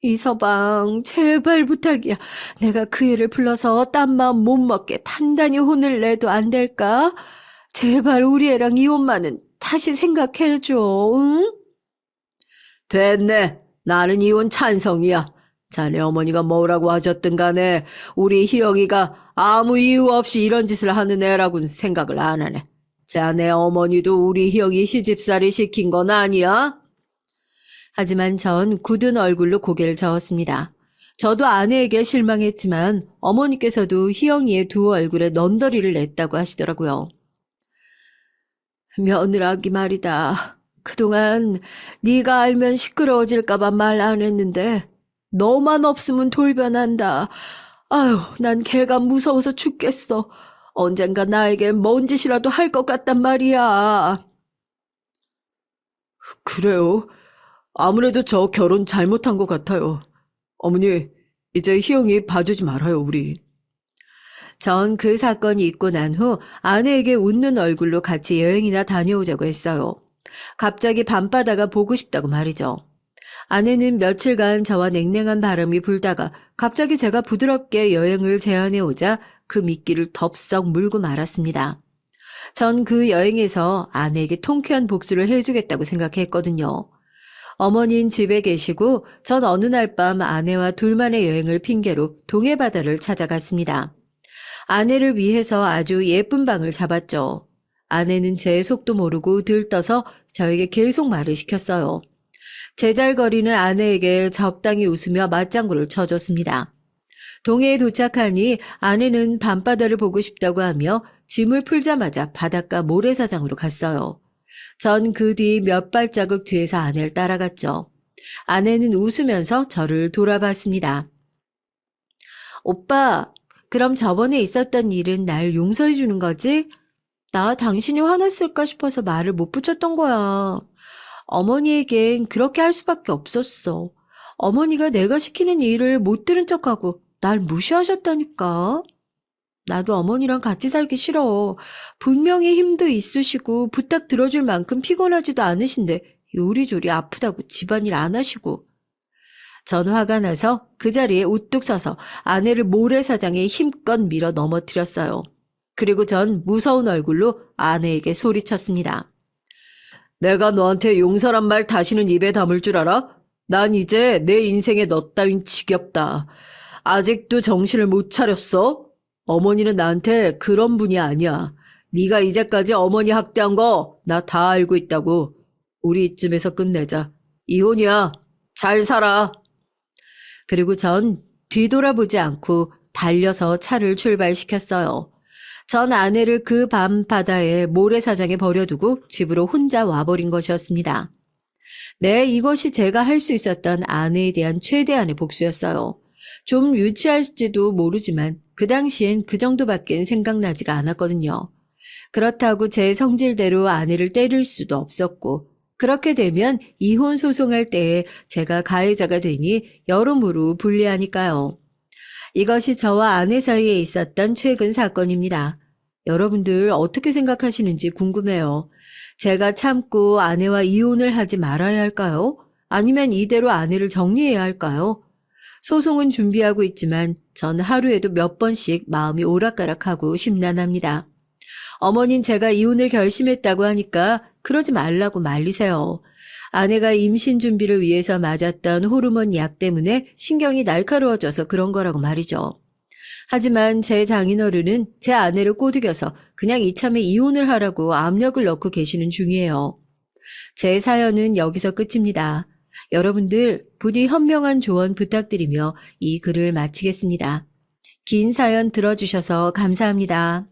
이서방, 제발 부탁이야. 내가 그 애를 불러서 딴 마음 못 먹게 단단히 혼을 내도 안 될까? 제발 우리 애랑 이혼만은 다시 생각해줘, 응? 됐네. 나는 이혼 찬성이야. 자네 어머니가 뭐라고 하셨든 간에 우리 희영이가 아무 이유 없이 이런 짓을 하는 애라고는 생각을 안 하네. 자네 어머니도 우리 희영이 시집살이 시킨 건 아니야? 하지만 전 굳은 얼굴로 고개를 저었습니다. 저도 아내에게 실망했지만 어머니께서도 희영이의 두 얼굴에 넌더리를 냈다고 하시더라고요. 며느라기 말이다. 그동안 네가 알면 시끄러워질까 봐 말 안 했는데 너만 없으면 돌변한다. 아유, 난 걔가 무서워서 죽겠어. 언젠가 나에게 뭔 짓이라도 할 것 같단 말이야. 그래요? 아무래도 저 결혼 잘못한 것 같아요. 어머니, 이제 희영이 봐주지 말아요, 우리. 전 그 사건이 있고 난 후 아내에게 웃는 얼굴로 같이 여행이나 다녀오자고 했어요. 갑자기 밤바다가 보고 싶다고 말이죠. 아내는 며칠간 저와 냉랭한 바람이 불다가 갑자기 제가 부드럽게 여행을 제안해 오자 그 미끼를 덥석 물고 말았습니다. 전 그 여행에서 아내에게 통쾌한 복수를 해주겠다고 생각했거든요. 어머니는 집에 계시고 전 어느 날 밤 아내와 둘만의 여행을 핑계로 동해바다를 찾아갔습니다. 아내를 위해서 아주 예쁜 방을 잡았죠. 아내는 제 속도 모르고 들떠서 저에게 계속 말을 시켰어요. 제잘거리는 아내에게 적당히 웃으며 맞장구를 쳐줬습니다. 동해에 도착하니 아내는 밤바다를 보고 싶다고 하며 짐을 풀자마자 바닷가 모래사장으로 갔어요. 전 그 뒤 몇 발자국 뒤에서 아내를 따라갔죠. 아내는 웃으면서 저를 돌아봤습니다. 오빠, 그럼 저번에 있었던 일은 날 용서해 주는 거지? 나 당신이 화났을까 싶어서 말을 못 붙였던 거야. 어머니에겐 그렇게 할 수밖에 없었어. 어머니가 내가 시키는 일을 못 들은 척하고 날 무시하셨다니까. 나도 어머니랑 같이 살기 싫어. 분명히 힘도 있으시고 부탁 들어줄 만큼 피곤하지도 않으신데 요리조리 아프다고 집안일 안 하시고. 전 화가 나서 그 자리에 우뚝 서서 아내를 모래사장에 힘껏 밀어 넘어뜨렸어요. 그리고 전 무서운 얼굴로 아내에게 소리쳤습니다. 내가 너한테 용서란 말 다시는 입에 담을 줄 알아? 난 이제 내 인생에 너 따윈 지겹다. 아직도 정신을 못 차렸어? 어머니는 나한테 그런 분이 아니야. 네가 이제까지 어머니 학대한 거 나 다 알고 있다고. 우리 이쯤에서 끝내자. 이혼이야. 잘 살아. 그리고 전 뒤돌아보지 않고 달려서 차를 출발시켰어요. 전 아내를 그 밤 바다에 모래사장에 버려두고 집으로 혼자 와버린 것이었습니다. 네, 이것이 제가 할 수 있었던 아내에 대한 최대한의 복수였어요. 좀 유치할지도 모르지만 그 당시엔 그 정도밖엔 생각나지가 않았거든요. 그렇다고 제 성질대로 아내를 때릴 수도 없었고 그렇게 되면 이혼 소송할 때에 제가 가해자가 되니 여러모로 불리하니까요. 이것이 저와 아내 사이에 있었던 최근 사건입니다. 여러분들 어떻게 생각하시는지 궁금해요. 제가 참고 아내와 이혼을 하지 말아야 할까요? 아니면 이대로 아내를 정리해야 할까요? 소송은 준비하고 있지만 전 하루에도 몇 번씩 마음이 오락가락하고 심란합니다. 어머닌 제가 이혼을 결심했다고 하니까 그러지 말라고 말리세요. 아내가 임신 준비를 위해서 맞았던 호르몬 약 때문에 신경이 날카로워져서 그런 거라고 말이죠. 하지만 제 장인어른은 제 아내를 꼬드겨서 그냥 이참에 이혼을 하라고 압력을 넣고 계시는 중이에요. 제 사연은 여기서 끝입니다. 여러분들 부디 현명한 조언 부탁드리며 이 글을 마치겠습니다. 긴 사연 들어주셔서 감사합니다.